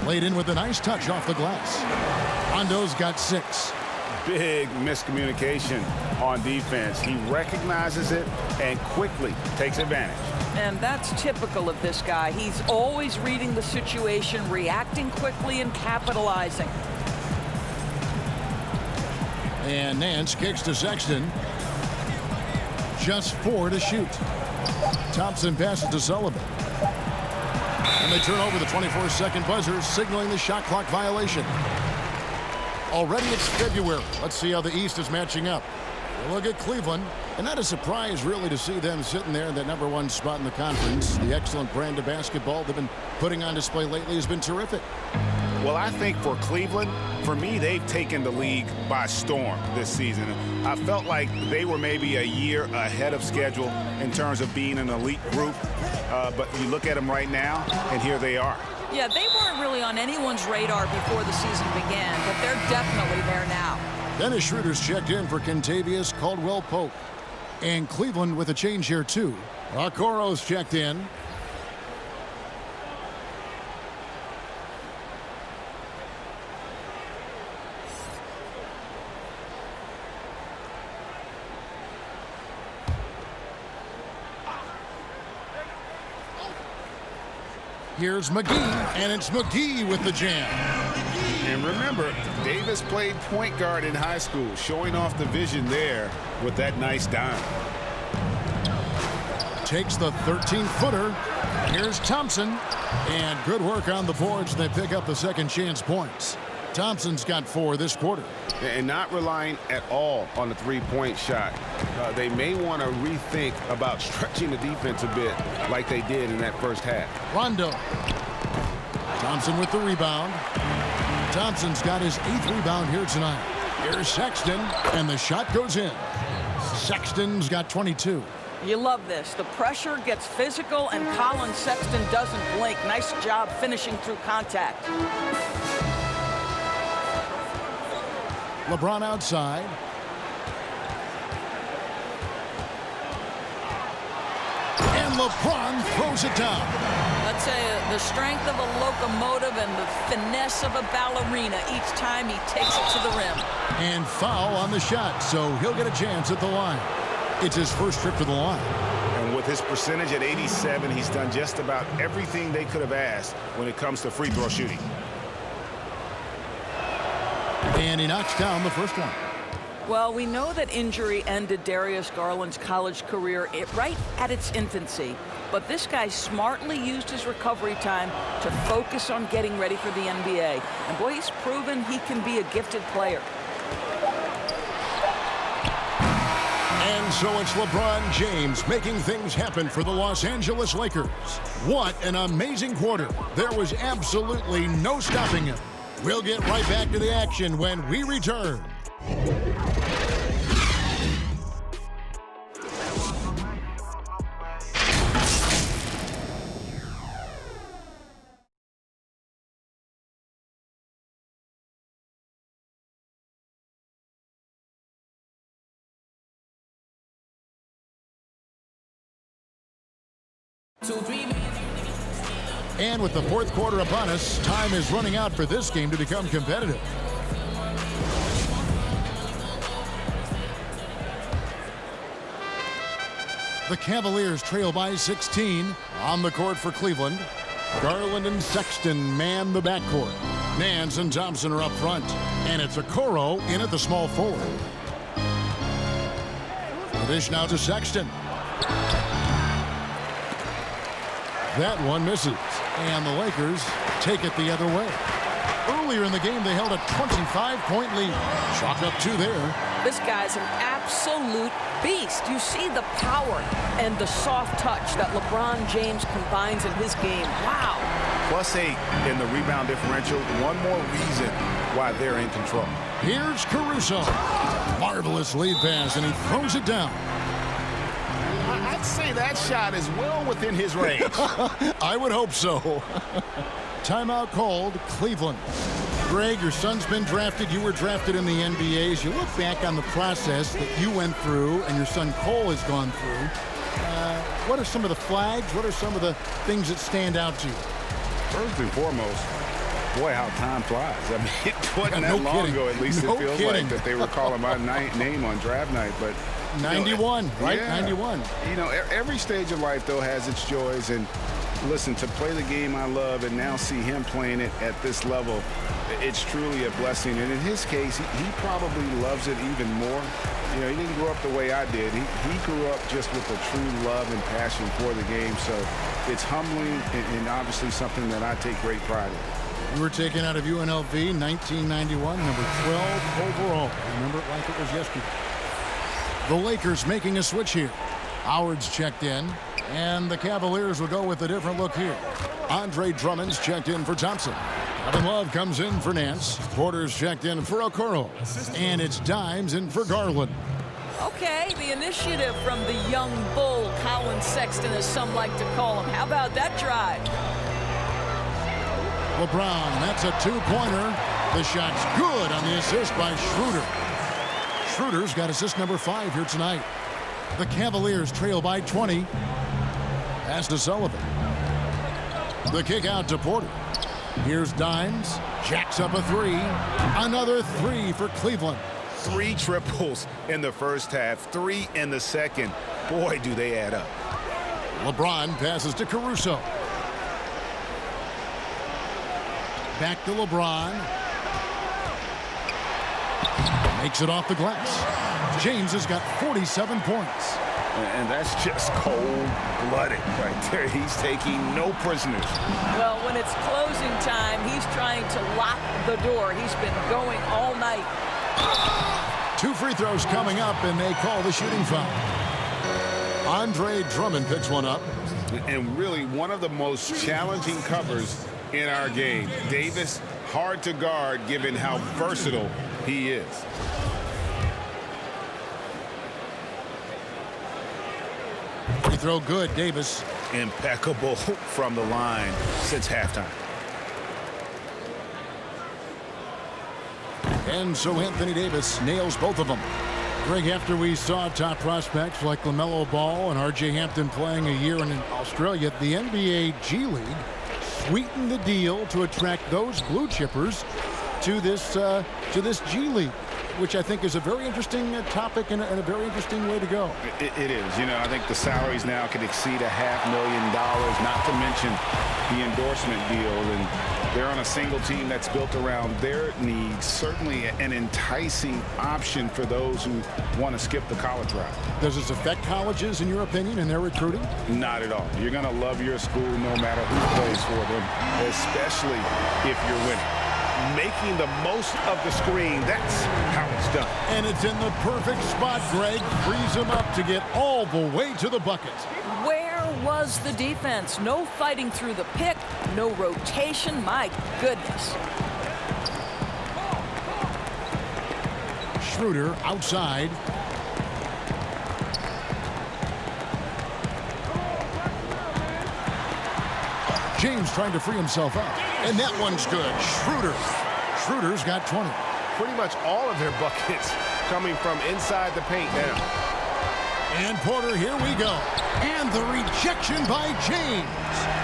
Laid in with a nice touch off the glass. Rondo's got 6. Big miscommunication on defense. He recognizes it and quickly takes advantage. And that's typical of this guy. He's always reading the situation, reacting quickly, and capitalizing. And Nance kicks to Sexton. Just 4 to shoot. Thompson passes to Sullivan. And they turn over the 24-second buzzer, signaling the shot clock violation. Already it's February. Let's see how the East is matching up. We'll look at Cleveland. And not a surprise, really, to see them sitting there in that #1 spot in the conference. The excellent brand of basketball they've been putting on display lately has been terrific. Well, I think for Cleveland, for me, they've taken the league by storm this season. I felt like they were maybe a year ahead of schedule in terms of being an elite group. But you look at them right now, and here they are. Yeah, they weren't really on anyone's radar before the season began, but they're definitely there now. Dennis Schroeder's checked in for Kentavious Caldwell-Pope. And Cleveland with a change here, too. Okoro's checked in. Here's McGee, and it's McGee with the jam. And remember, Davis played point guard in high school, showing off the vision there with that nice dime. Takes the 13-footer. Here's Thompson. And good work on the boards. They pick up the second chance points. Thompson's got 4 this quarter. And not relying at all on the three-point shot. They may want to rethink about stretching the defense a bit like they did in that first half. Rondo. Thompson with the rebound. Thompson's got his 8th rebound here tonight. Here's Sexton, and the shot goes in. Sexton's got 22. You love this. The pressure gets physical, and Colin Sexton doesn't blink. Nice job finishing through contact. LeBron outside. And LeBron throws it down. Let's say the strength of a locomotive and the finesse of a ballerina each time he takes it to the rim. And foul on the shot, so he'll get a chance at the line. It's his first trip to the line. And with his percentage at 87, he's done just about everything they could have asked when it comes to free throw shooting. And he knocks down the first one. Well, we know that injury ended Darius Garland's college career right at its infancy. But this guy smartly used his recovery time to focus on getting ready for the NBA. And boy, he's proven he can be a gifted player. And so it's LeBron James making things happen for the Los Angeles Lakers. What an amazing quarter. There was absolutely no stopping him. We'll get right back to the action when we return. And with the fourth quarter upon us, time is running out for this game to become competitive. The Cavaliers trail by 16 on the court for Cleveland. Garland and Sexton man the backcourt. Nance and Thompson are up front. And it's Okoro in at the small forward. The dish now to Sexton. That one misses. And the Lakers take it the other way. Earlier in the game, they held a 25-point lead. Chalk up 2 there. This guy's an absolute beast. You see the power and the soft touch that LeBron James combines in his game. Wow. +8 in the rebound differential. One more reason why they're in control. Here's Caruso. Marvelous lead pass, and he throws it down. I'd say that shot is well within his range. I would hope so. Timeout called, Cleveland. Greg, your son's been drafted. You were drafted in the NBA. As you look back on the process that you went through and your son Cole has gone through, what are some of the flags? What are some of the things that stand out to you? First and foremost, boy, how time flies. I mean, it wasn't that long ago, at least No it feels kidding. like, that they were calling my name on draft night. But 91, right? Yeah. 91. You know, every stage of life, though, has its joys. And listen, to play the game I love and now see him playing it at this level, it's truly a blessing. And in his case, he probably loves it even more. You know, he didn't grow up the way I did. He grew up just with a true love and passion for the game. So it's humbling and obviously something that I take great pride in. You were taken out of UNLV, 1991, number 12 overall. Remember it like it was yesterday. The Lakers making a switch here. Howard's checked in, and the Cavaliers will go with a different look here. Andre Drummond's checked in for Thompson. Kevin Love comes in for Nance. Porter's checked in for Okoro. And it's Dimes in for Garland. Okay, the initiative from the young bull, Colin Sexton, as some like to call him. How about that drive? LeBron, that's a two-pointer. The shot's good on the assist by Schroeder. Schroeder's got assist number 5 here tonight. The Cavaliers trail by 20. Pass to Sullivan. The kick out to Porter. Here's Dimes. Jacks up a 3. Another 3 for Cleveland. 3 triples in the first half, 3 in the second. Boy, do they add up. LeBron passes to Caruso. Back to LeBron. Makes it off the glass. James has got 47 points. And that's just cold-blooded right there. He's taking no prisoners. Well, when it's closing time, he's trying to lock the door. He's been going all night. 2 free throws coming up, and they call the shooting foul. Andre Drummond picks one up. And really one of the most challenging covers in our game. Davis, hard to guard given how versatile he is. Free throw good, Davis. Impeccable from the line since halftime. And so Anthony Davis nails both of them. Greg, after we saw top prospects like LaMelo Ball and R.J. Hampton playing a year in Australia, the NBA G League sweetened the deal to attract those blue chippers to this G League, which I think is a very interesting topic and a very interesting way to go. It is. You know, I think the salaries now could exceed $500,000, not to mention the endorsement deal. And they're on a single team that's built around their needs. Certainly an enticing option for those who want to skip the college route. Does this affect colleges, in your opinion, in their recruiting? Not at all. You're going to love your school no matter who plays for them, especially if you're winning. Making the most of the screen, that's how it's done. And it's in the perfect spot. Greg frees him up to get all the way to the bucket. Where was the defense? No fighting through the pick, no rotation. My goodness. Schroeder outside. James trying to free himself up. And that one's good. Schroeder's got 20. Pretty much all of their buckets coming from inside the paint now. And Porter, here we go. And the rejection by James.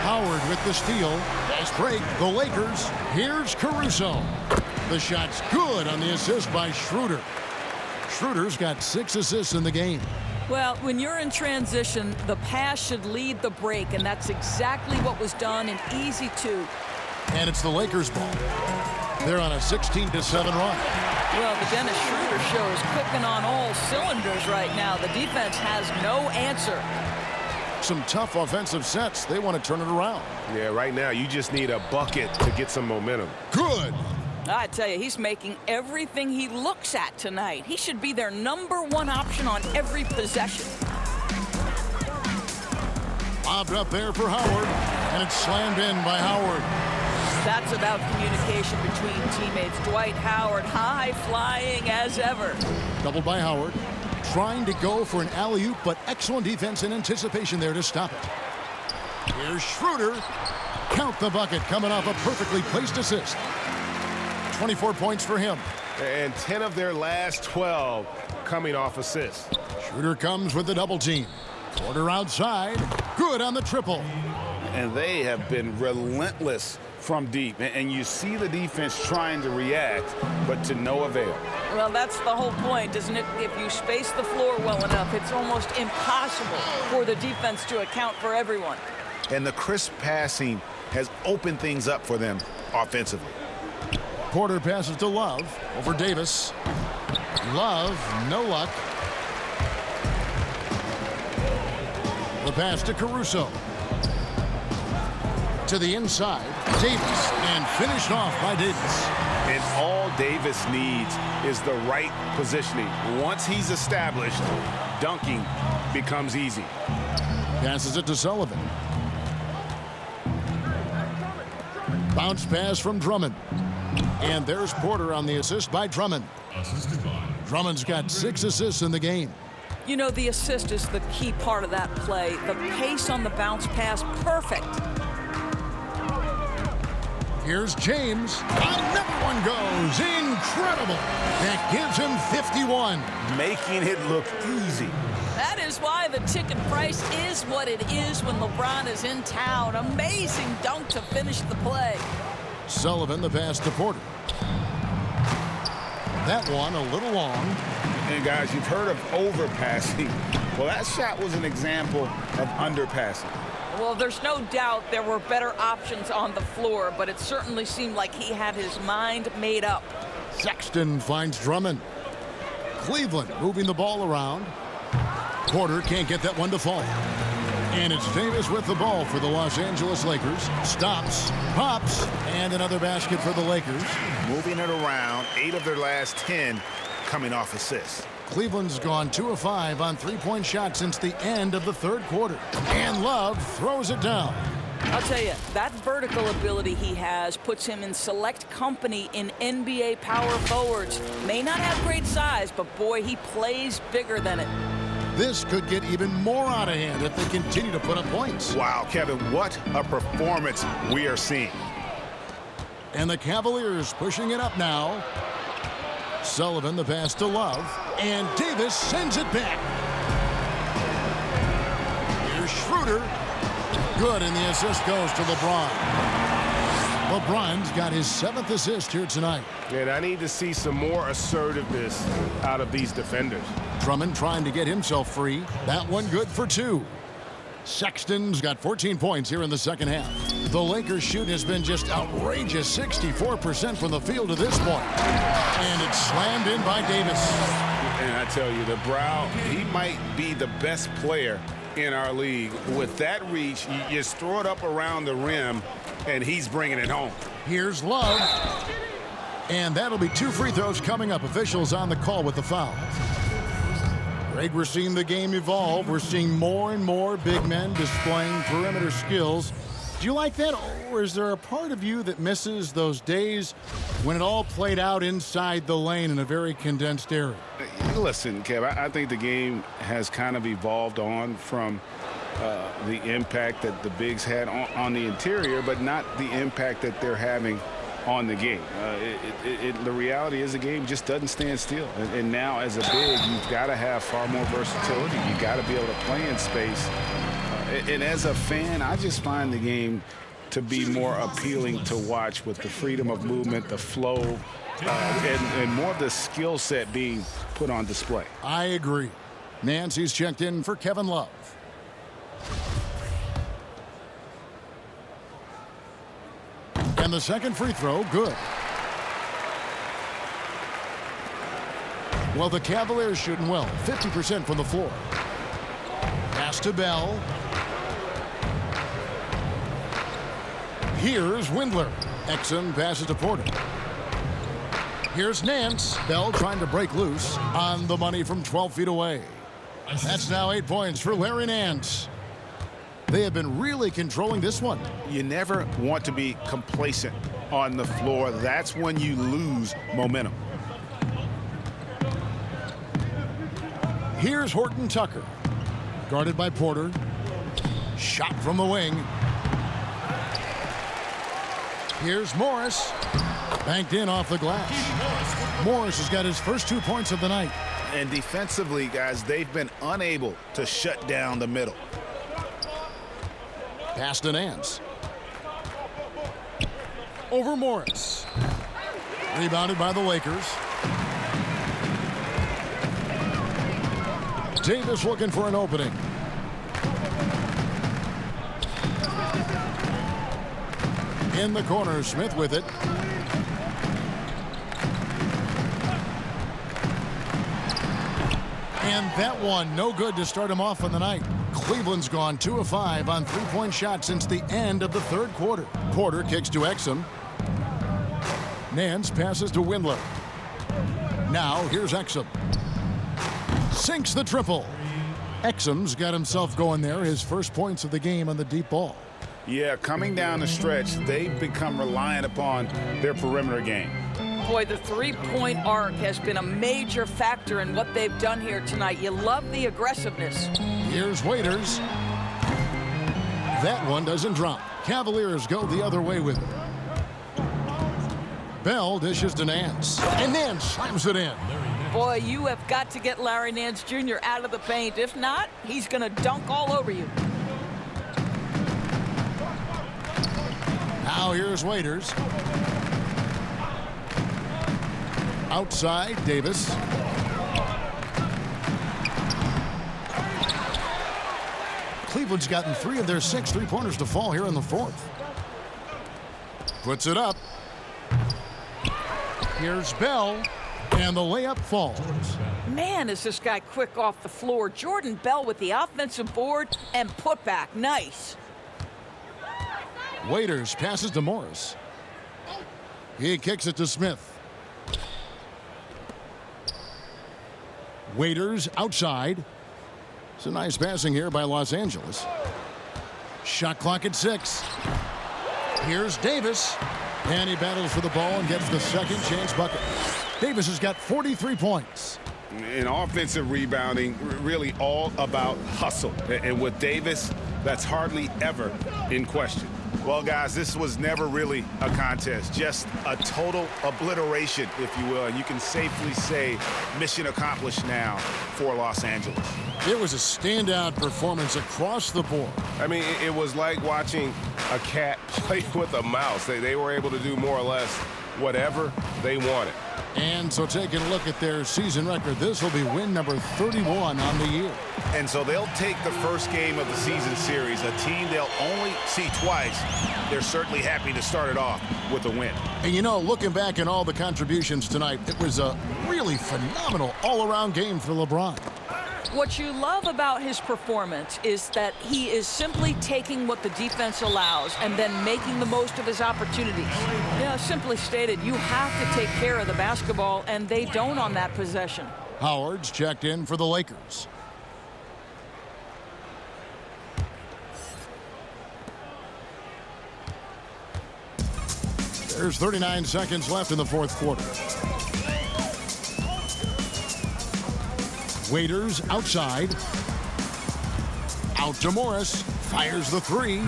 Howard with the steal. Nice break. The Lakers. Here's Caruso. The shot's good on the assist by Schroeder. Schroeder's got 6 assists in the game. Well, when you're in transition, the pass should lead the break, and that's exactly what was done in easy 2. And it's the Lakers' ball. They're on a 16-7 run. Well, the Dennis Schroeder show is cooking on all cylinders right now. The defense has no answer. Some tough offensive sets. They want to turn it around. Yeah, right now you just need a bucket to get some momentum. Good. I tell you, he's making everything he looks at tonight. He should be their #1 option on every possession. Lobbed up there for Howard, and it's slammed in by Howard. That's about communication between teammates. Dwight Howard, high-flying as ever. Doubled by Howard, trying to go for an alley-oop, but excellent defense and anticipation there to stop it. Here's Schroeder. Count the bucket, coming off a perfectly placed assist. 24 points for him. And 10 of their last 12 coming off assists. Schroeder comes with the double team. Porter outside. Good on the triple. And they have been relentless from deep. And you see the defense trying to react, but to no avail. Well, that's the whole point, isn't it? If you space the floor well enough, it's almost impossible for the defense to account for everyone. And the crisp passing has opened things up for them offensively. Porter passes to Love over Davis. Love, no luck. The pass to Caruso. To the inside. Davis, and finished off by Davis. And all Davis needs is the right positioning. Once he's established, dunking becomes easy. Passes it to Sullivan. Bounce pass from Drummond. And there's Porter on the assist by Drummond. Drummond's got 6 assists in the game. You know, the assist is the key part of that play. The pace on the bounce pass, perfect. Here's James. Another one goes. Incredible. That gives him 51. Making it look easy. That is why the ticket price is what it is when LeBron is in town. Amazing dunk to finish the play. Sullivan, the pass to Porter. That one a little long. And guys, you've heard of overpassing. Well, that shot was an example of underpassing. Well, there's no doubt there were better options on the floor, but it certainly seemed like he had his mind made up. Sexton finds Drummond. Cleveland moving the ball around. Porter can't get that one to fall. And it's Davis with the ball for the Los Angeles Lakers. Stops, pops, and another basket for the Lakers. Moving it around, 8 of their last 10 coming off assists. Cleveland's gone 2 of 5 on three-point shots since the end of the third quarter. And Love throws it down. I'll tell you, that vertical ability he has puts him in select company in NBA power forwards. May not have great size, but boy, he plays bigger than it. This could get even more out of hand if they continue to put up points. Wow, Kevin, what a performance we are seeing. And the Cavaliers pushing it up now. Sullivan, the pass to Love. And Davis sends it back. Here's Schroeder. Good, and the assist goes to LeBron. LeBron's got his 7th assist here tonight. And I need to see some more assertiveness out of these defenders. Drummond trying to get himself free. That one good for 2. Sexton's got 14 points here in the second half. The Lakers' shoot has been just outrageous, 64% from the field to this point. And it's slammed in by Davis. And I tell you, the Brow, he might be the best player in our league. With that reach, you just throw it up around the rim, and he's bringing it home. Here's Love. And that'll be 2 free throws coming up. Officials on the call with the foul. Greg, we're seeing the game evolve. We're seeing more and more big men displaying perimeter skills. Do you like that, or is there a part of you that misses those days when it all played out inside the lane in a very condensed area? Listen, Kev, I think the game has kind of evolved on from the impact that the bigs had on the interior, but not the impact that they're having on the game. The reality is the game just doesn't stand still. And now as a big, you've got to have far more versatility. You've got to be able to play in space. And as a fan, I just find the game to be more appealing to watch with the freedom of movement, the flow, and more of the skill set being put on display. I agree. Nancy's checked in for Kevin Love. And the second free throw, good. Well, the Cavaliers shooting well, 50% from the floor. Pass to Bell. Here's Windler. Exum passes to Porter. Here's Nance. Bell trying to break loose on the money from 12 feet away. That's now 8 points for Larry Nance. They have been really controlling this one. You never want to be complacent on the floor. That's when you lose momentum. Here's Horton Tucker. Guarded by Porter. Shot from the wing. Here's Morris. Banked in off the glass. Morris has got his first 2 points of the night. And defensively, guys, they've been unable to shut down the middle. Pass to Nance. Over Morris. Rebounded by the Lakers. Davis looking for an opening. In the corner, Smith with it. And that one, no good to start him off on the night. Cleveland's gone 2 of 5 on three-point shots since the end of the third quarter. Porter kicks to Exum. Nance passes to Windler. Now here's Exum. Sinks the triple. Exum's got himself going there, his first points of the game on the deep ball. Yeah, coming down the stretch, they've become reliant upon their perimeter game. Boy, the three-point arc has been a major factor in what they've done here tonight. You love the aggressiveness. Here's Waiters. That one doesn't drop. Cavaliers go the other way with it. Bell dishes to Nance, and Nance slams it in. Boy, you have got to get Larry Nance Jr. out of the paint. If not, he's going to dunk all over you. Now here's Waiters. Outside, Davis. Cleveland's gotten 3 of their 6 three-pointers to fall here in the fourth. Puts it up. Here's Bell, and the layup falls. Man, is this guy quick off the floor. Jordan Bell with the offensive board and putback. Nice. Waiters passes to Morris. He kicks it to Smith. Waiters outside. It's a nice passing here by Los Angeles. Shot clock at 6. Here's Davis. And he battles for the ball and gets the second chance bucket. Davis has got 43 points. In offensive rebounding, really all about hustle. And with Davis, that's hardly ever in question. Well, guys, this was never really a contest, just a total obliteration, if you will. And you can safely say mission accomplished now for Los Angeles. It was a standout performance across the board. I mean, it was like watching a cat play with a mouse. They were able to do more or less whatever they wanted. And so taking a look at their season record, this will be win number 31 on the year. And so they'll take the first game of the season series, a team they'll only see twice. They're certainly happy to start it off with a win. And you know, looking back at all the contributions tonight, it was a really phenomenal all-around game for LeBron. What you love about his performance is that he is simply taking what the defense allows and then making the most of his opportunities. You know, simply stated, you have to take care of the basketball, and they don't on that possession. Howard's checked in for the Lakers. There's 39 seconds left in the fourth quarter. Waiters outside. Out to Morris. Fires the 3.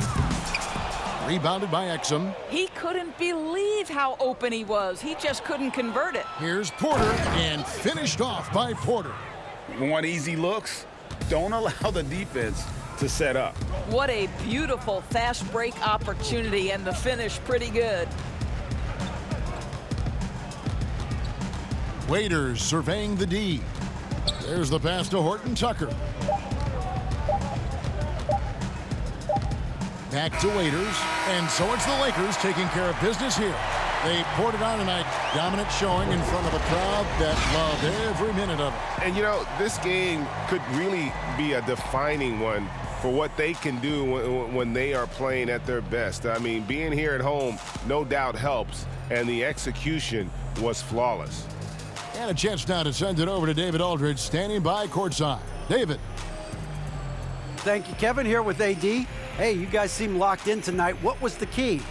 Rebounded by Exum. He couldn't believe how open he was. He just couldn't convert it. Here's Porter, and finished off by Porter. Want easy looks? Don't allow the defense to set up. What a beautiful fast break opportunity, and the finish pretty good. Waiters surveying the D. There's the pass to Horton Tucker. Back to Waiters, and so it's the Lakers taking care of business here. They poured it on tonight. Dominant showing in front of a crowd that loved every minute of it. And, you know, this game could really be a defining one for what they can do when they are playing at their best. I mean, being here at home no doubt helps, and the execution was flawless. And a chance now to send it over to David Aldridge, standing by courtside. David. Thank you, Kevin. Here with AD. Hey, you guys seem locked in tonight. What was the key?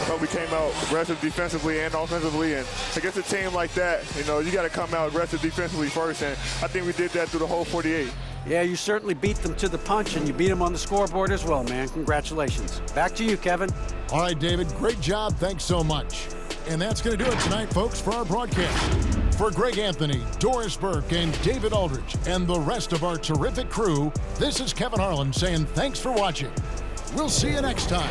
Well, we came out aggressive defensively and offensively, and against a team like that, you know, you got to come out aggressive defensively first, and I think we did that through the whole 48. Yeah, you certainly beat them to the punch, and you beat them on the scoreboard as well, man. Congratulations. Back to you, Kevin. All right, David, great job. Thanks so much. And that's going to do it tonight, folks, for our broadcast. For Greg Anthony, Doris Burke, and David Aldridge, and the rest of our terrific crew, this is Kevin Harlan saying thanks for watching. We'll see you next time.